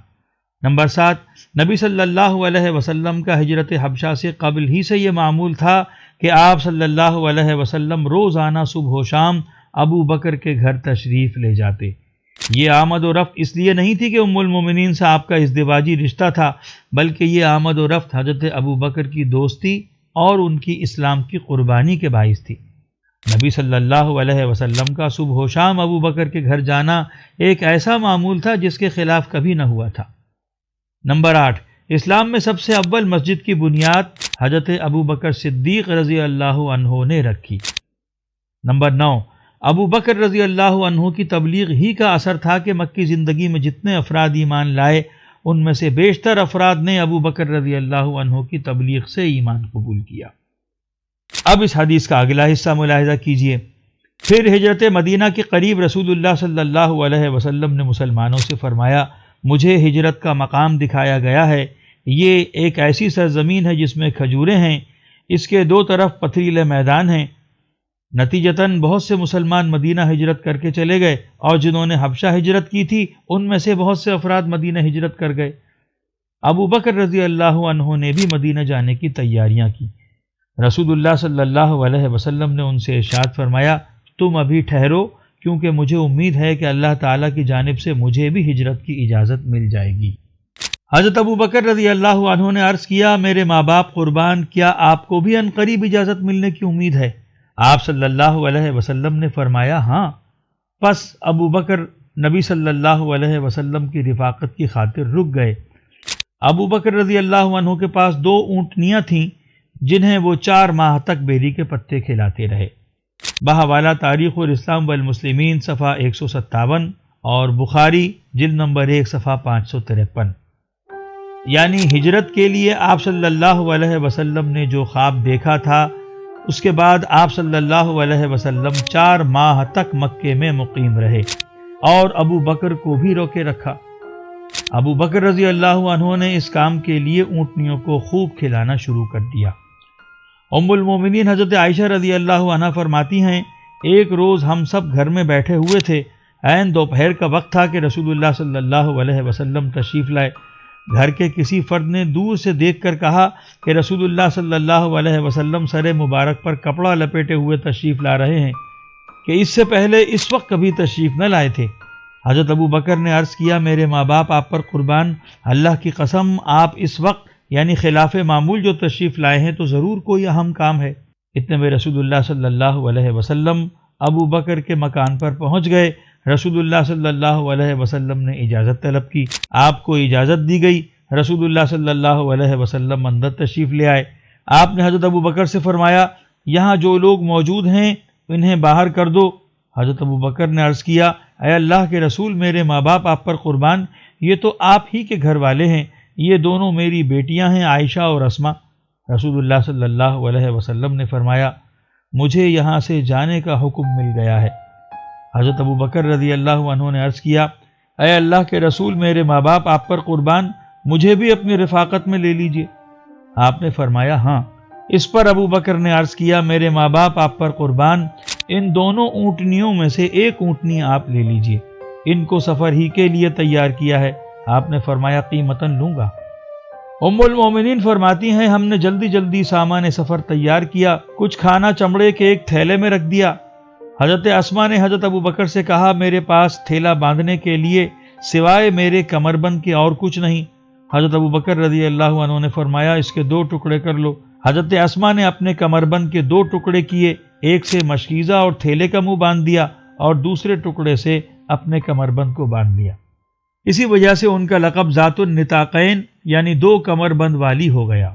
[SPEAKER 2] نمبر 7، نبی صلی اللہ علیہ وسلم کا ہجرت حبشہ سے قبل ہی سے یہ معمول تھا کہ آپ صلی اللہ علیہ وسلم روزانہ صبح و شام ابو بکر کے گھر تشریف لے جاتے۔ یہ آمد و رفت اس لیے نہیں تھی کہ ام المومنین سے آپ کا ازدواجی رشتہ تھا، بلکہ یہ آمد و رفت حضرت ابو بکر کی دوستی اور ان کی اسلام کی قربانی کے باعث تھی۔ نبی صلی اللہ علیہ وسلم کا صبح و شام ابو بکر کے گھر جانا ایک ایسا معمول تھا جس کے خلاف کبھی نہ ہوا تھا۔ نمبر 8، اسلام میں سب سے اول مسجد کی بنیاد حضرت ابو بکر صدیق رضی اللہ عنہ نے رکھی۔ نمبر 9، ابو بکر رضی اللہ عنہ کی تبلیغ ہی کا اثر تھا کہ مکی زندگی میں جتنے افراد ایمان لائے ان میں سے بیشتر افراد نے ابو بکر رضی اللہ عنہ کی تبلیغ سے ایمان قبول کیا۔ اب اس حدیث کا اگلا حصہ ملاحظہ کیجئے۔ پھر ہجرت مدینہ کے قریب رسول اللہ صلی اللہ علیہ وسلم نے مسلمانوں سے فرمایا، مجھے ہجرت کا مقام دکھایا گیا ہے، یہ ایک ایسی سرزمین ہے جس میں کھجوریں ہیں، اس کے دو طرف پتھریلے میدان ہیں۔ نتیجتاً بہت سے مسلمان مدینہ ہجرت کر کے چلے گئے، اور جنہوں نے حبشہ ہجرت کی تھی ان میں سے بہت سے افراد مدینہ ہجرت کر گئے۔ ابو بکر رضی اللہ عنہ نے بھی مدینہ جانے کی تیاریاں کی۔ رسول اللہ صلی اللہ علیہ وسلم نے ان سے ارشاد فرمایا، تم ابھی ٹھہرو، کیونکہ مجھے امید ہے کہ اللہ تعالیٰ کی جانب سے مجھے بھی ہجرت کی اجازت مل جائے گی۔ حضرت ابو بکر رضی اللہ عنہ نے عرض کیا، میرے ماں باپ قربان، کیا آپ کو بھی عنقریب اجازت ملنے کی امید ہے؟ آپ صلی اللہ علیہ وسلم نے فرمایا، ہاں۔ پس ابو بکر نبی صلی اللہ علیہ وسلم کی رفاقت کی خاطر رک گئے۔ ابو بکر رضی اللہ عنہ کے پاس 2 اونٹنیاں تھیں جنہیں وہ 4 ماہ تک بیری کے پتے کھلاتے رہے۔ بحوالہ تاریخ الاسلام والمسلمین صفحہ 157 اور بخاری جلد نمبر 1 صفحہ 553۔ یعنی ہجرت کے لیے آپ صلی اللہ علیہ وسلم نے جو خواب دیکھا تھا، اس کے بعد آپ صلی اللہ علیہ وسلم 4 ماہ تک مکے میں مقیم رہے اور ابو بکر کو بھی روکے رکھا۔ ابو بکر رضی اللہ عنہ نے اس کام کے لیے اونٹنیوں کو خوب کھلانا شروع کر دیا۔ ام المومنین حضرت عائشہ رضی اللہ عنہ فرماتی ہیں، ایک روز ہم سب گھر میں بیٹھے ہوئے تھے، عین دوپہر کا وقت تھا کہ رسول اللہ صلی اللہ علیہ وسلم تشریف لائے۔ گھر کے کسی فرد نے دور سے دیکھ کر کہا کہ رسول اللہ صلی اللہ علیہ وسلم سر مبارک پر کپڑا لپیٹے ہوئے تشریف لا رہے ہیں کہ اس سے پہلے اس وقت کبھی تشریف نہ لائے تھے۔ حضرت ابو بکر نے عرض کیا، میرے ماں باپ آپ پر قربان، اللہ کی قسم آپ اس وقت یعنی خلاف معمول جو تشریف لائے ہیں تو ضرور کوئی اہم کام ہے۔ اتنے میں رسول اللہ صلی اللہ علیہ وسلم ابو بکر کے مکان پر پہنچ گئے۔ رسول اللہ صلی اللہ علیہ وسلم نے اجازت طلب کی، آپ کو اجازت دی گئی۔ رسول اللہ صلی اللہ علیہ وسلم اندر تشریف لے آئے۔ آپ نے حضرت ابو بکر سے فرمایا، یہاں جو لوگ موجود ہیں انہیں باہر کر دو۔ حضرت ابو بکر نے عرض کیا، اے اللہ کے رسول، میرے ماں باپ آپ پر قربان، یہ تو آپ ہی کے گھر والے ہیں، یہ دونوں میری بیٹیاں ہیں، عائشہ اور اسما۔ رسول اللہ صلی اللہ علیہ وسلم نے فرمایا، مجھے یہاں سے جانے کا حکم مل گیا ہے۔ حضرت ابو بکر رضی اللہ عنہ نے عرض کیا، اے اللہ کے رسول، میرے ماں باپ آپ پر قربان، مجھے بھی اپنی رفاقت میں لے لیجئے۔ آپ نے فرمایا، ہاں۔ اس پر ابو بکر نے عرض کیا، میرے ماں باپ آپ پر قربان، ان دونوں اونٹنیوں میں سے ایک اونٹنی آپ لے لیجئے، ان کو سفر ہی کے لیے تیار کیا ہے۔ آپ نے فرمایا، قیمتاً لوں گا۔ ام المومنین فرماتی ہیں، ہم نے جلدی جلدی سامان سفر تیار کیا، کچھ کھانا چمڑے کے ایک تھیلے میں رکھ دیا۔ حضرت اسما نے حضرت ابو بکر سے کہا، میرے پاس تھیلا باندھنے کے لیے سوائے میرے کمر بند کے اور کچھ نہیں۔ حضرت ابو بکر رضی اللہ عنہ نے فرمایا، اس کے 2 ٹکڑے کر لو۔ حضرت اسما نے اپنے کمر بند کے 2 ٹکڑے کیے، ایک سے مشکیزہ اور تھیلے کا منہ باندھ دیا اور دوسرے ٹکڑے سے اپنے کمر بند کو باندھ لیا۔ اسی وجہ سے ان کا لقب ذات النطاقین یعنی 2 کمر بند والی ہو گیا۔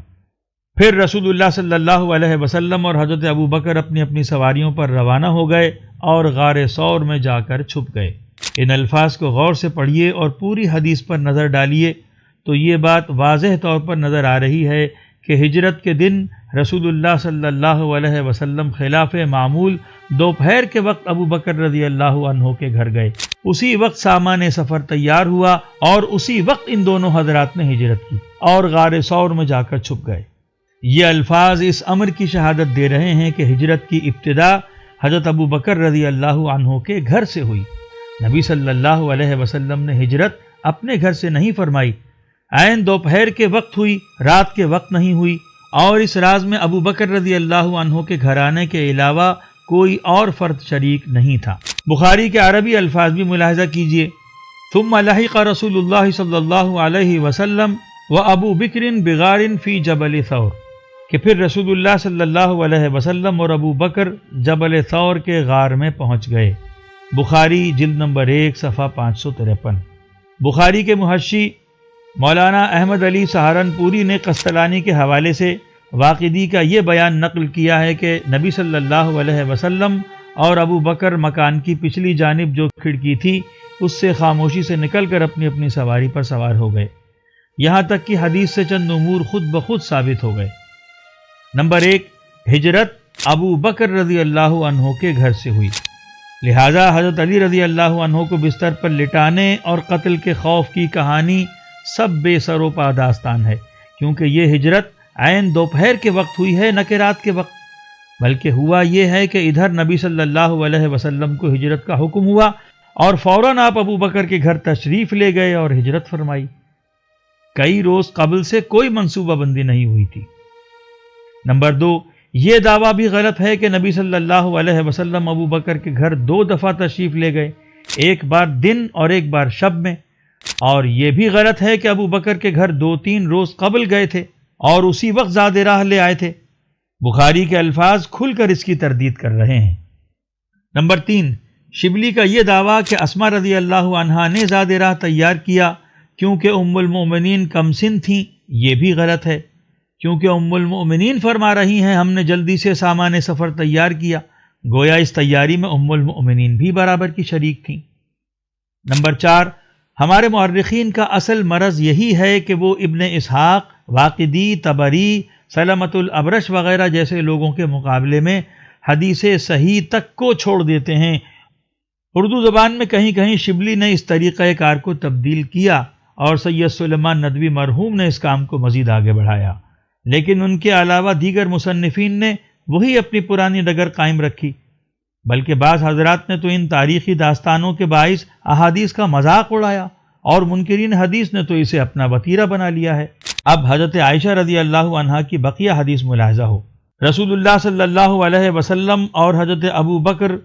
[SPEAKER 2] پھر رسول اللہ صلی اللہ علیہ وسلم اور حضرت ابو بکر اپنی اپنی سواریوں پر روانہ ہو گئے اور غار ثور میں جا کر چھپ گئے۔ ان الفاظ کو غور سے پڑھیے اور پوری حدیث پر نظر ڈالیے تو یہ بات واضح طور پر نظر آ رہی ہے کہ ہجرت کے دن رسول اللہ صلی اللہ علیہ وسلم خلاف معمول دوپہر کے وقت ابو بکر رضی اللہ عنہ کے گھر گئے، اسی وقت سامان سفر تیار ہوا اور اسی وقت ان دونوں حضرات نے ہجرت کی اور غار ثور میں جا کر چھپ گئے۔ یہ الفاظ اس امر کی شہادت دے رہے ہیں کہ ہجرت کی ابتدا حضرت ابو بکر رضی اللہ عنہ کے گھر سے ہوئی۔ نبی صلی اللہ علیہ وسلم نے ہجرت اپنے گھر سے نہیں فرمائی عین دوپہر کے وقت ہوئی، رات کے وقت نہیں ہوئی، اور اس راز میں ابو بکر رضی اللہ عنہ کے گھرانے کے علاوہ کوئی اور فرد شریک نہیں تھا۔ بخاری کے عربی الفاظ بھی ملاحظہ کیجیے۔ ثم لحق رسول اللہ صلی اللہ علیہ وسلم و ابو بکر بغار فی جبل ثور، کہ پھر رسول اللہ صلی اللہ علیہ وسلم اور ابو بکر جبل ثور کے غار میں پہنچ گئے۔ بخاری جلد نمبر 1 صفحہ 553۔ بخاری کے محشی مولانا احمد علی سہارنپوری نے قسطلانی کے حوالے سے واقدی کا یہ بیان نقل کیا ہے کہ نبی صلی اللہ علیہ وسلم اور ابو بکر مکان کی پچھلی جانب جو کھڑکی تھی اس سے خاموشی سے نکل کر اپنی اپنی سواری پر سوار ہو گئے، یہاں تک کہ حدیث سے چند امور خود بخود ثابت ہو گئے۔ نمبر 1، ہجرت ابو بکر رضی اللہ عنہ کے گھر سے ہوئی، لہذا حضرت علی رضی اللہ عنہ کو بستر پر لٹانے اور قتل کے خوف کی کہانی سب بے سر و پا داستان ہے، کیونکہ یہ ہجرت عین دوپہر کے وقت ہوئی ہے، نہ کہ رات کے وقت۔ بلکہ ہوا یہ ہے کہ ادھر نبی صلی اللہ علیہ وسلم کو ہجرت کا حکم ہوا اور فوراً آپ ابو بکر کے گھر تشریف لے گئے اور ہجرت فرمائی۔ کئی روز قبل سے کوئی منصوبہ بندی نہیں ہوئی تھی۔ نمبر 2، یہ دعویٰ بھی غلط ہے کہ نبی صلی اللہ علیہ وسلم ابو بکر کے گھر 2 دفعہ تشریف لے گئے، ایک بار دن اور ایک بار شب میں، اور یہ بھی غلط ہے کہ ابو بکر کے گھر 2-3 روز قبل گئے تھے اور اسی وقت زاد راہ لے آئے تھے۔ بخاری کے الفاظ کھل کر اس کی تردید کر رہے ہیں۔ نمبر 3، شبلی کا یہ دعویٰ کہ اسما رضی اللہ عنہا نے زاد راہ تیار کیا کیونکہ ام المؤمنین کم سن تھیں، یہ بھی غلط ہے، کیونکہ ام المؤمنین فرما رہی ہیں ہم نے جلدی سے سامان سفر تیار کیا، گویا اس تیاری میں ام المؤمنین بھی برابر کی شریک تھیں۔ نمبر 4، ہمارے مورخین کا اصل مرض یہی ہے کہ وہ ابن اسحاق، واقدی، طبری، سلمۃ الابرش وغیرہ جیسے لوگوں کے مقابلے میں حدیث صحیح تک کو چھوڑ دیتے ہیں۔ اردو زبان میں کہیں کہیں شبلی نے اس طریقہ کار کو تبدیل کیا اور سید سلیمان ندوی مرحوم نے اس کام کو مزید آگے بڑھایا، لیکن ان کے علاوہ دیگر مصنفین نے وہی اپنی پرانی ڈگر قائم رکھی، بلکہ بعض حضرات نے تو ان تاریخی داستانوں کے باعث احادیث کا مذاق اڑایا اور منکرین حدیث نے تو اسے اپنا وتیرہ بنا لیا ہے۔ اب حضرت عائشہ رضی اللہ عنہا کی بقیہ حدیث ملاحظہ ہو۔ رسول اللہ صلی اللہ علیہ وسلم اور حضرت ابو بکر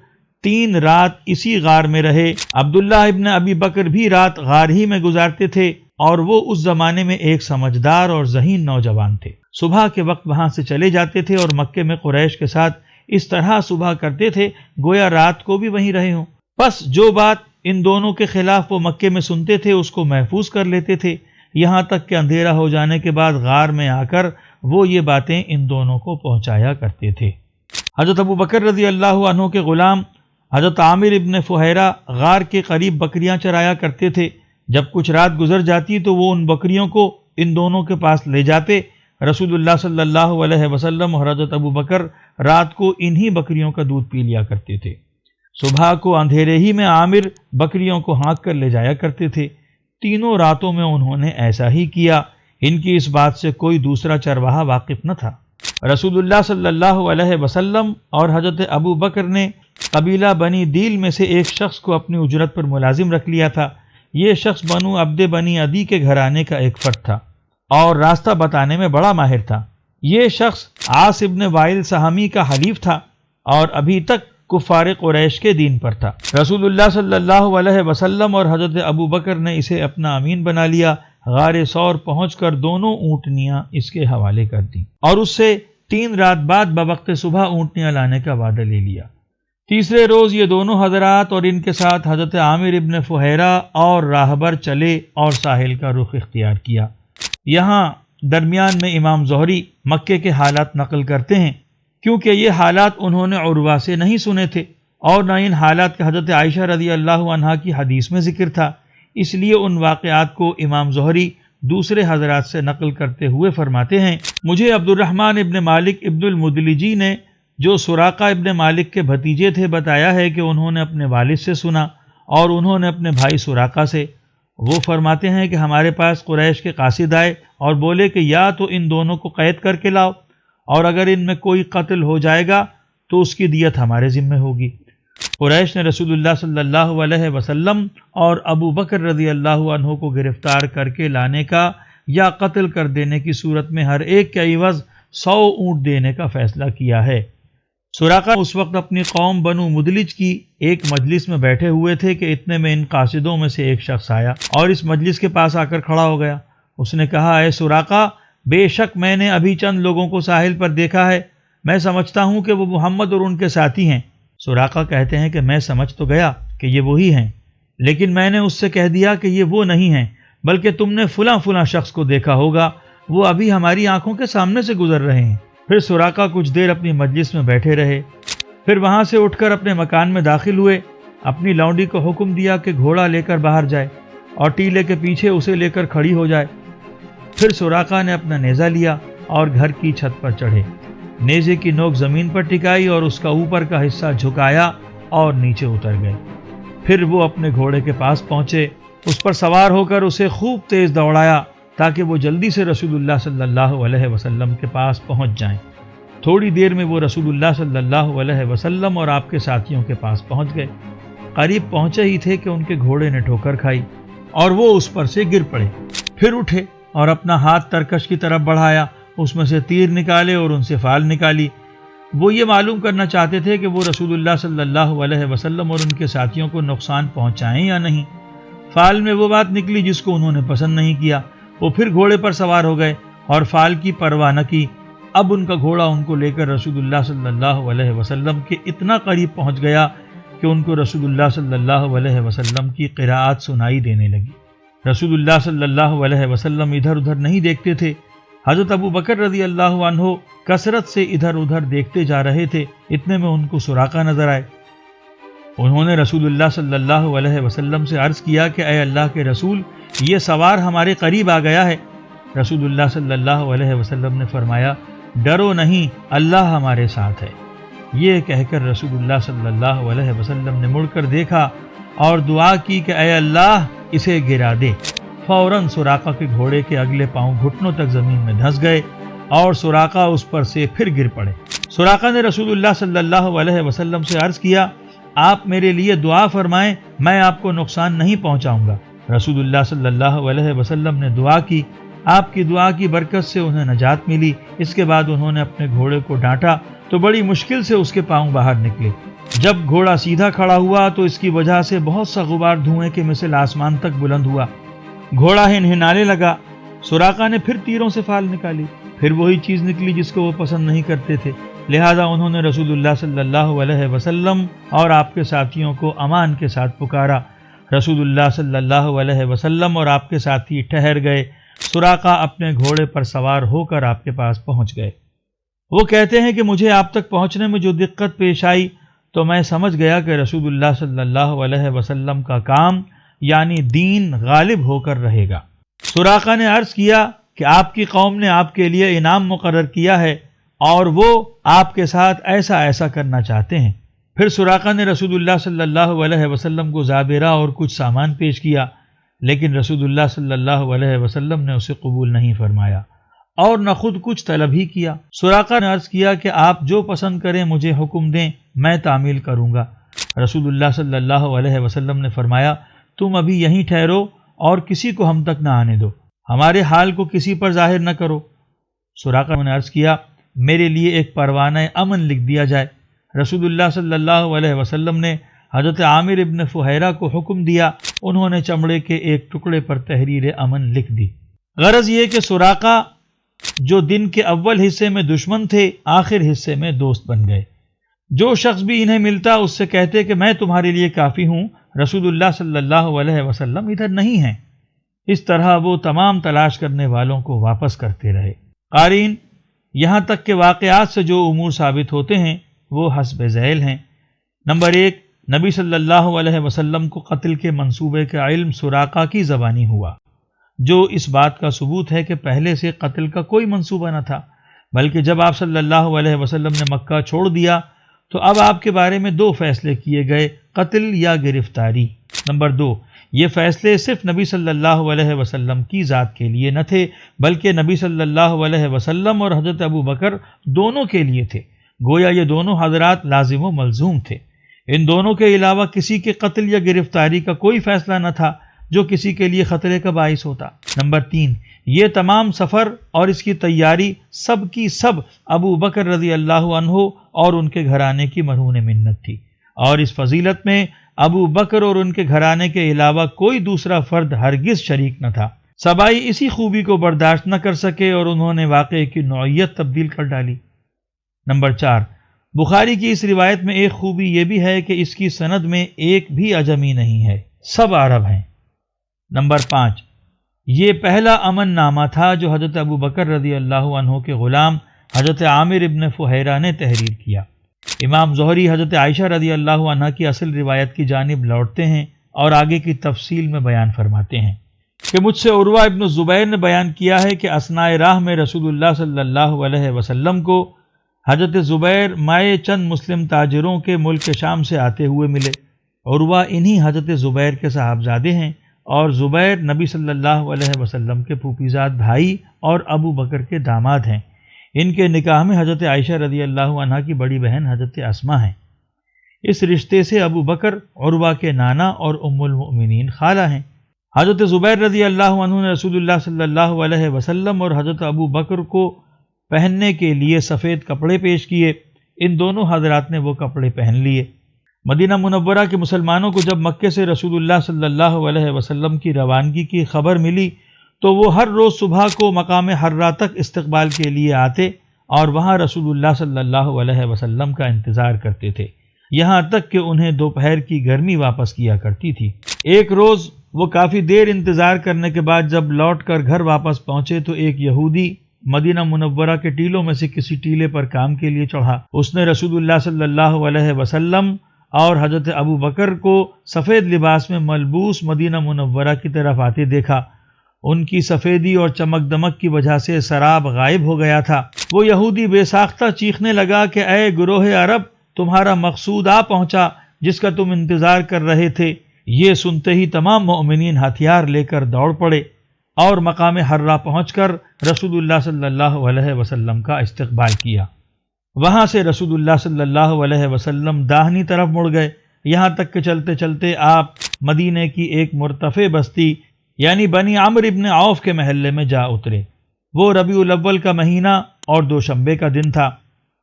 [SPEAKER 2] 3 رات اسی غار میں رہے۔ عبداللہ ابن ابی بکر بھی رات غار ہی میں گزارتے تھے اور وہ اس زمانے میں ایک سمجھدار اور ذہین نوجوان تھے۔ صبح کے وقت وہاں سے چلے جاتے تھے اور مکے میں قریش کے ساتھ اس طرح صبح کرتے تھے گویا رات کو بھی وہیں رہے ہوں۔ پس جو بات ان دونوں کے خلاف وہ مکے میں سنتے تھے اس کو محفوظ کر لیتے تھے، یہاں تک کہ اندھیرا ہو جانے کے بعد غار میں آ کر وہ یہ باتیں ان دونوں کو پہنچایا کرتے تھے۔ حضرت ابو بکر رضی اللہ عنہ کے غلام حضرت عامر ابن فہیرہ غار کے قریب بکریاں چرایا کرتے تھے۔ جب کچھ رات گزر جاتی تو وہ ان بکریوں کو ان دونوں کے پاس لے جاتے۔ رسول اللہ صلی اللہ علیہ وسلم اور حضرت ابو بکر رات کو انہی بکریوں کا دودھ پی لیا کرتے تھے۔ صبح کو اندھیرے ہی میں عامر بکریوں کو ہانک کر لے جایا کرتے تھے۔ تینوں راتوں میں انہوں نے ایسا ہی کیا۔ ان کی اس بات سے کوئی دوسرا چرواہا واقف نہ تھا۔ رسول اللہ صلی اللہ علیہ وسلم اور حضرت ابو بکر نے قبیلہ بنی دیل میں سے ایک شخص کو اپنی اجرت پر ملازم رکھ لیا تھا۔ یہ شخص بنو عبد بنی عدی کے گھرانے کا ایک فرد تھا اور راستہ بتانے میں بڑا ماہر تھا۔ یہ شخص عاص ابن وائل سہمی کا حلیف تھا اور ابھی تک کفار قریش کے دین پر تھا۔ رسول اللہ صلی اللہ علیہ وسلم اور حضرت ابو بکر نے اسے اپنا امین بنا لیا۔ غار ثور پہنچ کر دونوں اونٹنیاں اس کے حوالے کر دیں اور اس سے 3 رات بعد بوقت صبح اونٹنیاں لانے کا وعدہ لے لیا۔ تیسرے روز یہ دونوں حضرات اور ان کے ساتھ حضرت عامر ابن فہیرہ اور راہبر چلے اور ساحل کا رخ اختیار کیا۔ یہاں درمیان میں امام زہری مکے کے حالات نقل کرتے ہیں، کیونکہ یہ حالات انہوں نے عروہ سے نہیں سنے تھے اور نہ ان حالات کے حضرت عائشہ رضی اللہ عنہا کی حدیث میں ذکر تھا، اس لیے ان واقعات کو امام زہری دوسرے حضرات سے نقل کرتے ہوئے فرماتے ہیں، مجھے عبد الرحمن ابن مالک ابن المدلجی نے جو سراقہ ابن مالک کے بھتیجے تھے بتایا ہے کہ انہوں نے اپنے والد سے سنا اور انہوں نے اپنے بھائی سراقہ سے۔ وہ فرماتے ہیں کہ ہمارے پاس قریش کے قاصد آئے اور بولے کہ یا تو ان دونوں کو قید کر کے لاؤ اور اگر ان میں کوئی قتل ہو جائے گا تو اس کی دیت ہمارے ذمہ ہوگی۔ قریش نے رسول اللہ صلی اللہ علیہ وسلم اور ابو بکر رضی اللہ عنہ کو گرفتار کر کے لانے کا یا قتل کر دینے کی صورت میں ہر ایک کے عوض 100 اونٹ دینے کا فیصلہ کیا ہے۔ سراقہ اس وقت اپنی قوم بنو مدلج کی ایک مجلس میں بیٹھے ہوئے تھے کہ اتنے میں ان قاصدوں میں سے ایک شخص آیا اور اس مجلس کے پاس آ کر کھڑا ہو گیا۔ اس نے کہا، اے سراقہ، بے شک میں نے ابھی چند لوگوں کو ساحل پر دیکھا ہے، میں سمجھتا ہوں کہ وہ محمد اور ان کے ساتھی ہیں۔ سراقہ کہتے ہیں کہ میں سمجھ تو گیا کہ یہ وہی ہیں، لیکن میں نے اس سے کہہ دیا کہ یہ وہ نہیں ہیں، بلکہ تم نے فلاں فلاں شخص کو دیکھا ہوگا، وہ ابھی ہماری آنکھوں کے سامنے سے گزر رہے ہیں۔ پھر سراقہ کچھ دیر اپنی مجلس میں بیٹھے رہے، پھر وہاں سے اٹھ کر اپنے مکان میں داخل ہوئے، اپنی لونڈی کو حکم دیا کہ گھوڑا لے کر باہر جائے اور ٹیلے کے پیچھے اسے لے کر کھڑی ہو جائے۔ پھر سراقہ نے اپنا نیزہ لیا اور گھر کی چھت پر چڑھے، نیزے کی نوک زمین پر ٹکائی اور اس کا اوپر کا حصہ جھکایا اور نیچے اتر گئے۔ پھر وہ اپنے گھوڑے کے پاس پہنچے، اس پر سوار ہو کر اسے خوب تیز دوڑایا تاکہ وہ جلدی سے رسول اللہ صلی اللہ علیہ وسلم کے پاس پہنچ جائیں۔ تھوڑی دیر میں وہ رسول اللہ صلی اللہ علیہ وسلم اور آپ کے ساتھیوں کے پاس پہنچ گئے۔ قریب پہنچے ہی تھے کہ ان کے گھوڑے نے ٹھوکر کھائی اور وہ اس پر سے گر پڑے۔ پھر اٹھے اور اپنا ہاتھ ترکش کی طرف بڑھایا، اس میں سے تیر نکالے اور ان سے فال نکالی۔ وہ یہ معلوم کرنا چاہتے تھے کہ وہ رسول اللہ صلی اللہ علیہ وسلم اور ان کے ساتھیوں کو نقصان پہنچائیں یا نہیں۔ فال میں وہ بات نکلی جس کو انہوں نے پسند نہیں کیا۔ وہ پھر گھوڑے پر سوار ہو گئے اور فال کی پرواہ نہ کی۔ اب ان کا گھوڑا ان کو لے کر رسول اللہ صلی اللہ علیہ وسلم کے اتنا قریب پہنچ گیا کہ ان کو رسول اللہ صلی اللہ علیہ وسلم کی قراءت سنائی دینے لگی۔ رسول اللہ صلی اللہ علیہ وسلم ادھر ادھر نہیں دیکھتے تھے۔ حضرت ابو بکر رضی اللہ عنہ کثرت سے ادھر ادھر دیکھتے جا رہے تھے۔ اتنے میں ان کو سراقہ نظر آئے۔ انہوں نے رسول اللہ صلی اللہ علیہ وسلم سے عرض کیا کہ اے اللہ کے رسول، یہ سوار ہمارے قریب آ گیا ہے۔ رسول اللہ صلی اللہ علیہ وسلم نے فرمایا، ڈرو نہیں، اللہ ہمارے ساتھ ہے۔ یہ کہہ کر رسول اللہ صلی اللہ علیہ وسلم نے مڑ کر دیکھا اور دعا کی کہ اے اللہ اسے گرا دے۔ فوراً سراقہ کے گھوڑے کے اگلے پاؤں گھٹنوں تک زمین میں دھنس گئے اور سراقہ اس پر سے پھر گر پڑے۔ سراقہ نے رسول اللہ صلی اللہ علیہ وسلم سے عرض کیا، آپ میرے لیے دعا فرمائیں، میں آپ کو نقصان نہیں پہنچاؤں گا۔ رسول اللہ صلی اللہ علیہ وسلم نے دعا کی، آپ کی دعا کی برکت سے انہیں نجات ملی۔ اس کے بعد انہوں نے اپنے گھوڑے کو ڈانٹا تو بڑی مشکل سے اس کے پاؤں باہر نکلے۔ جب گھوڑا سیدھا کھڑا ہوا تو اس کی وجہ سے بہت سا غبار دھوئیں کے مثل آسمان تک بلند ہوا۔ گھوڑا ہنہنانے لگا۔ سراقہ نے پھر تیروں سے فال نکالی، پھر وہی چیز نکلی جس کو وہ پسند نہیں کرتے تھے، لہذا انہوں نے رسول اللہ صلی اللہ علیہ وسلم اور آپ کے ساتھیوں کو امان کے ساتھ پکارا۔ رسول اللہ صلی اللہ علیہ وسلم اور آپ کے ساتھی ٹھہر گئے۔ سراقہ اپنے گھوڑے پر سوار ہو کر آپ کے پاس پہنچ گئے۔ وہ کہتے ہیں کہ مجھے آپ تک پہنچنے میں جو دقت پیش آئی تو میں سمجھ گیا کہ رسول اللہ صلی اللہ علیہ وسلم کا کام یعنی دین غالب ہو کر رہے گا۔ سراقہ نے عرض کیا کہ آپ کی قوم نے آپ کے لیے انعام مقرر کیا ہے اور وہ آپ کے ساتھ ایسا ایسا کرنا چاہتے ہیں۔ پھر سراقہ نے رسول اللہ صلی اللہ علیہ وسلم کو زابرہ اور کچھ سامان پیش کیا، لیکن رسول اللہ صلی اللہ علیہ وسلم نے اسے قبول نہیں فرمایا اور نہ خود کچھ طلب ہی کیا۔ سراقہ نے عرض کیا کہ آپ جو پسند کریں مجھے حکم دیں، میں تعمیل کروں گا۔ رسول اللہ صلی اللہ علیہ وسلم نے فرمایا، تم ابھی یہیں ٹھہرو اور کسی کو ہم تک نہ آنے دو، ہمارے حال کو کسی پر ظاہر نہ کرو۔ سراقہ نے عرض کیا، میرے لیے ایک پروانہ امن لکھ دیا جائے۔ رسول اللہ صلی اللہ علیہ وسلم نے حضرت عامر ابن فہیرہ کو حکم دیا، انہوں نے چمڑے کے ایک ٹکڑے پر تحریر امن لکھ دی۔ غرض یہ کہ سراقہ جو دن کے اول حصے میں دشمن تھے آخر حصے میں دوست بن گئے۔ جو شخص بھی انہیں ملتا اس سے کہتے کہ میں تمہارے لیے کافی ہوں، رسول اللہ صلی اللہ علیہ وسلم ادھر نہیں ہیں۔ اس طرح وہ تمام تلاش کرنے والوں کو واپس کرتے رہے۔ قارئین، یہاں تک کہ واقعات سے جو امور ثابت ہوتے ہیں وہ حسب ذیل ہیں۔ نمبر 1، نبی صلی اللہ علیہ وسلم کو قتل کے منصوبے کا علم سراقہ کی زبانی ہوا، جو اس بات کا ثبوت ہے کہ پہلے سے قتل کا کوئی منصوبہ نہ تھا، بلکہ جب آپ صلی اللہ علیہ وسلم نے مکہ چھوڑ دیا تو اب آپ کے بارے میں 2 فیصلے کیے گئے، قتل یا گرفتاری۔ نمبر 2، یہ فیصلے صرف نبی صلی اللہ علیہ وسلم کی ذات کے لیے نہ تھے، بلکہ نبی صلی اللہ علیہ وسلم اور حضرت ابو بکر دونوں کے لیے تھے۔ گویا یہ دونوں حضرات لازم و ملزوم تھے۔ ان دونوں کے علاوہ کسی کے قتل یا گرفتاری کا کوئی فیصلہ نہ تھا، جو کسی کے لیے خطرے کا باعث ہوتا۔ نمبر 3، یہ تمام سفر اور اس کی تیاری سب کی سب ابو بکر رضی اللہ عنہ اور ان کے گھرانے کی مرہون منت تھی، اور اس فضیلت میں ابو بکر اور ان کے گھرانے کے علاوہ کوئی دوسرا فرد ہرگز شریک نہ تھا۔ سبائی اسی خوبی کو برداشت نہ کر سکے اور انہوں نے واقعے کی نوعیت تبدیل کر ڈالی۔ نمبر 4، بخاری کی اس روایت میں ایک خوبی یہ بھی ہے کہ اس کی سند میں ایک بھی عجمی نہیں ہے، سب عرب ہیں۔ نمبر 5، یہ پہلا امن نامہ تھا جو حضرت ابو بکر رضی اللہ عنہ کے غلام حضرت عامر ابن فہیرہ نے تحریر کیا۔ امام زہری حضرت عائشہ رضی اللہ عنہ کی اصل روایت کی جانب لوٹتے ہیں اور آگے کی تفصیل میں بیان فرماتے ہیں کہ مجھ سے عروہ ابن زبیر نے بیان کیا ہے کہ اثناء راہ میں رسول اللہ صلی اللہ علیہ وسلم کو حضرت زبیر مائے چند مسلم تاجروں کے ملک شام سے آتے ہوئے ملے۔ عروہ انہی حضرت زبیر کے صاحبزادے ہیں، اور زبیر نبی صلی اللہ علیہ وسلم کے پھوپھیزاد بھائی اور ابو بکر کے داماد ہیں۔ ان کے نکاح میں حضرت عائشہ رضی اللہ عنہ کی بڑی بہن حضرت اسماء ہیں۔ اس رشتے سے ابو بکر عروہ کے نانا اور ام المؤمنین خالہ ہیں۔ حضرت زبیر رضی اللہ عنہ نے رسول اللہ صلی اللہ علیہ وسلم اور حضرت ابو بکر کو پہننے کے لیے سفید کپڑے پیش کیے۔ ان دونوں حضرات نے وہ کپڑے پہن لیے۔ مدینہ منورہ کے مسلمانوں کو جب مکے سے رسول اللہ صلی اللہ علیہ وسلم کی روانگی کی خبر ملی تو وہ ہر روز صبح کو مقام حرہ تک استقبال کے لیے آتے اور وہاں رسول اللہ صلی اللہ علیہ وسلم کا انتظار کرتے تھے، یہاں تک کہ انہیں دوپہر کی گرمی واپس کیا کرتی تھی۔ ایک روز وہ کافی دیر انتظار کرنے کے بعد جب لوٹ کر گھر واپس پہنچے تو ایک یہودی مدینہ منورہ کے ٹیلوں میں سے کسی ٹیلے پر کام کے لیے چڑھا۔ اس نے رسول اللہ صلی اللہ علیہ وسلم اور حضرت ابو بکر کو سفید لباس میں ملبوس مدینہ منورہ کی طرف آتے دیکھا۔ ان کی سفیدی اور چمک دمک کی وجہ سے سراب غائب ہو گیا تھا۔ وہ یہودی بے ساختہ چیخنے لگا کہ اے گروہ عرب، تمہارا مقصود آ پہنچا جس کا تم انتظار کر رہے تھے۔ یہ سنتے ہی تمام مومنین ہتھیار لے کر دوڑ پڑے اور مقام حرہ پہنچ کر رسول اللہ صلی اللہ علیہ وسلم کا استقبال کیا۔ وہاں سے رسول اللہ صلی اللہ علیہ وسلم داہنی طرف مڑ گئے، یہاں تک کہ چلتے چلتے آپ مدینے کی ایک مرتفع بستی یعنی بنی عمرو ابن عوف کے محلے میں جا اترے۔ وہ ربیع الاول کا مہینہ اور دوشنبے کا دن تھا۔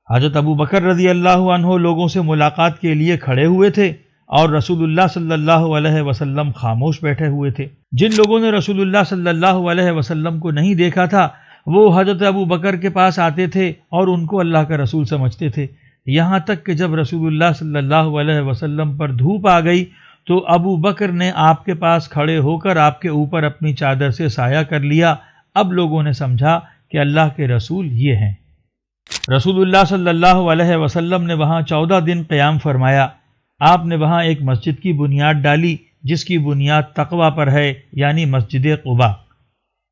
[SPEAKER 2] حضرت ابو بکر رضی اللہ عنہ لوگوں سے ملاقات کے لیے کھڑے ہوئے تھے اور رسول اللہ صلی اللہ علیہ وسلم خاموش بیٹھے ہوئے تھے۔ جن لوگوں نے رسول اللہ صلی اللہ علیہ وسلم کو نہیں دیکھا تھا وہ حضرت ابو بکر کے پاس آتے تھے اور ان کو اللہ کا رسول سمجھتے تھے، یہاں تک کہ جب رسول اللہ صلی اللہ علیہ وسلم پر دھوپ آ گئی تو ابو بکر نے آپ کے پاس کھڑے ہو کر آپ کے اوپر اپنی چادر سے سایہ کر لیا۔ اب لوگوں نے سمجھا کہ اللہ کے رسول یہ ہیں۔ رسول اللہ صلی اللہ علیہ وسلم نے وہاں 14 دن قیام فرمایا۔ آپ نے وہاں ایک مسجد کی بنیاد ڈالی جس کی بنیاد تقوی پر ہے، یعنی مسجد قباء۔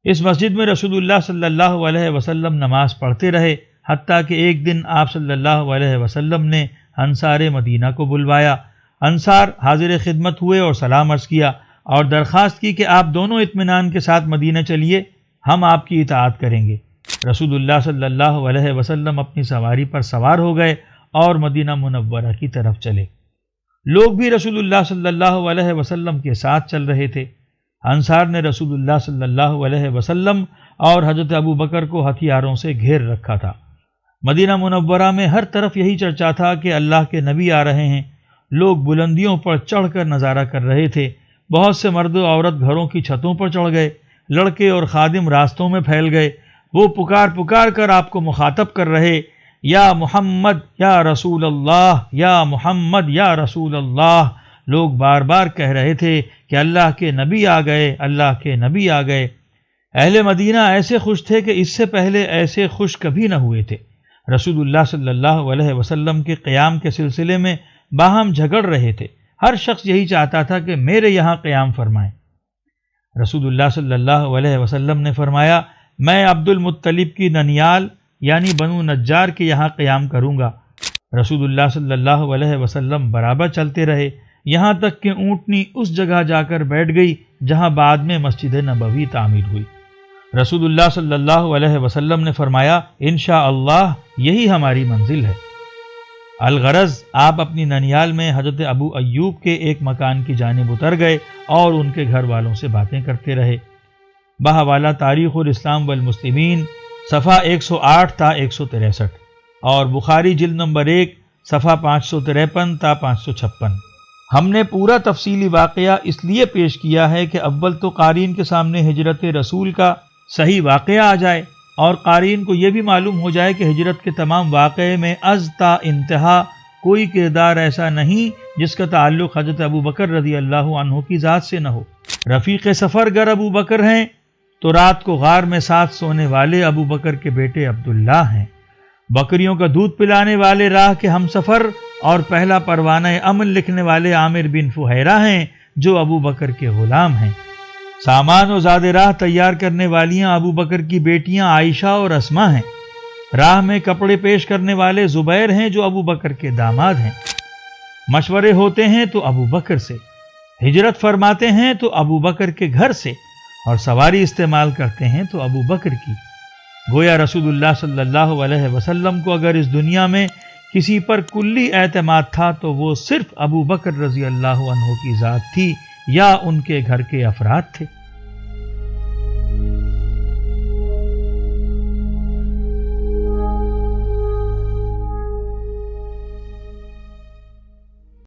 [SPEAKER 2] اس مسجد میں رسول اللہ صلی اللہ علیہ وسلم نماز پڑھتے رہے، حتیٰ کہ ایک دن آپ صلی اللہ علیہ وسلم نے انصار مدینہ کو بلوایا۔ انصار حاضر خدمت ہوئے اور سلام عرض کیا اور درخواست کی کہ آپ دونوں اطمینان کے ساتھ مدینہ چلیے، ہم آپ کی اطاعت کریں گے۔ رسول اللہ صلی اللہ علیہ وسلم اپنی سواری پر سوار ہو گئے اور مدینہ منورہ کی طرف چلے۔ لوگ بھی رسول اللہ صلی اللہ علیہ وسلم کے ساتھ چل رہے تھے۔ انصار نے رسول اللہ صلی اللہ علیہ وسلم اور حضرت ابو بکر کو ہتھیاروں سے گھیر رکھا تھا۔ مدینہ منورہ میں ہر طرف یہی چرچا تھا کہ اللہ کے نبی آ رہے ہیں۔ لوگ بلندیوں پر چڑھ کر نظارہ کر رہے تھے۔ بہت سے مرد و عورت گھروں کی چھتوں پر چڑھ گئے، لڑکے اور خادم راستوں میں پھیل گئے۔ وہ پکار پکار کر آپ کو مخاطب کر رہے، یا محمد یا رسول اللہ، یا محمد یا رسول اللہ۔ لوگ بار بار کہہ رہے تھے کہ اللہ کے نبی آ گئے، اللہ کے نبی آ گئے۔ اہل مدینہ ایسے خوش تھے کہ اس سے پہلے ایسے خوش کبھی نہ ہوئے تھے۔ رسول اللہ صلی اللہ علیہ وسلم کے قیام کے سلسلے میں باہم جھگڑ رہے تھے۔ ہر شخص یہی چاہتا تھا کہ میرے یہاں قیام فرمائیں۔ رسول اللہ صلی اللہ علیہ وسلم نے فرمایا، میں عبد المطلب کی ننیال یعنی بنو نجار کے یہاں قیام کروں گا۔ رسول اللہ صلی اللہ علیہ وسلم برابر چلتے رہے، یہاں تک کہ اونٹنی اس جگہ جا کر بیٹھ گئی جہاں بعد میں مسجد نبوی تعمیر ہوئی۔ رسول اللہ صلی اللہ علیہ وسلم نے فرمایا، انشاءاللہ یہی ہماری منزل ہے۔ الغرض آپ اپنی ننیال میں حضرت ابو ایوب کے ایک مکان کی جانب اتر گئے اور ان کے گھر والوں سے باتیں کرتے رہے۔ بحوالہ تاریخ الاسلام والمسلمین صفحہ 108 تا 163 اور بخاری جلد نمبر 1 صفحہ 553 تا 556۔ ہم نے پورا تفصیلی واقعہ اس لیے پیش کیا ہے کہ اول تو قارئین کے سامنے ہجرت رسول کا صحیح واقعہ آ جائے اور قارئین کو یہ بھی معلوم ہو جائے کہ ہجرت کے تمام واقعے میں از تا انتہا کوئی کردار ایسا نہیں جس کا تعلق حضرت ابو بکر رضی اللہ عنہ کی ذات سے نہ ہو۔ رفیق سفر گر ابو بکر ہیں تو رات کو غار میں ساتھ سونے والے ابو بکر کے بیٹے عبداللہ ہیں۔ بکریوں کا دودھ پلانے والے راہ کے ہم سفر اور پہلا پروانہ امن لکھنے والے عامر بن فہیرہ ہیں جو ابو بکر کے غلام ہیں۔ سامان و زاد راہ تیار کرنے والیاں ابو بکر کی بیٹیاں عائشہ اور اسما ہیں۔ راہ میں کپڑے پیش کرنے والے زبیر ہیں جو ابو بکر کے داماد ہیں۔ مشورے ہوتے ہیں تو ابو بکر سے، ہجرت فرماتے ہیں تو ابو بکر کے گھر سے، اور سواری استعمال کرتے ہیں تو ابو بکر کی۔ گویا رسول اللہ صلی اللہ علیہ وسلم کو اگر اس دنیا میں کسی پر کلی اعتماد تھا تو وہ صرف ابو بکر رضی اللہ عنہ کی ذات تھی یا ان کے گھر کے افراد تھے۔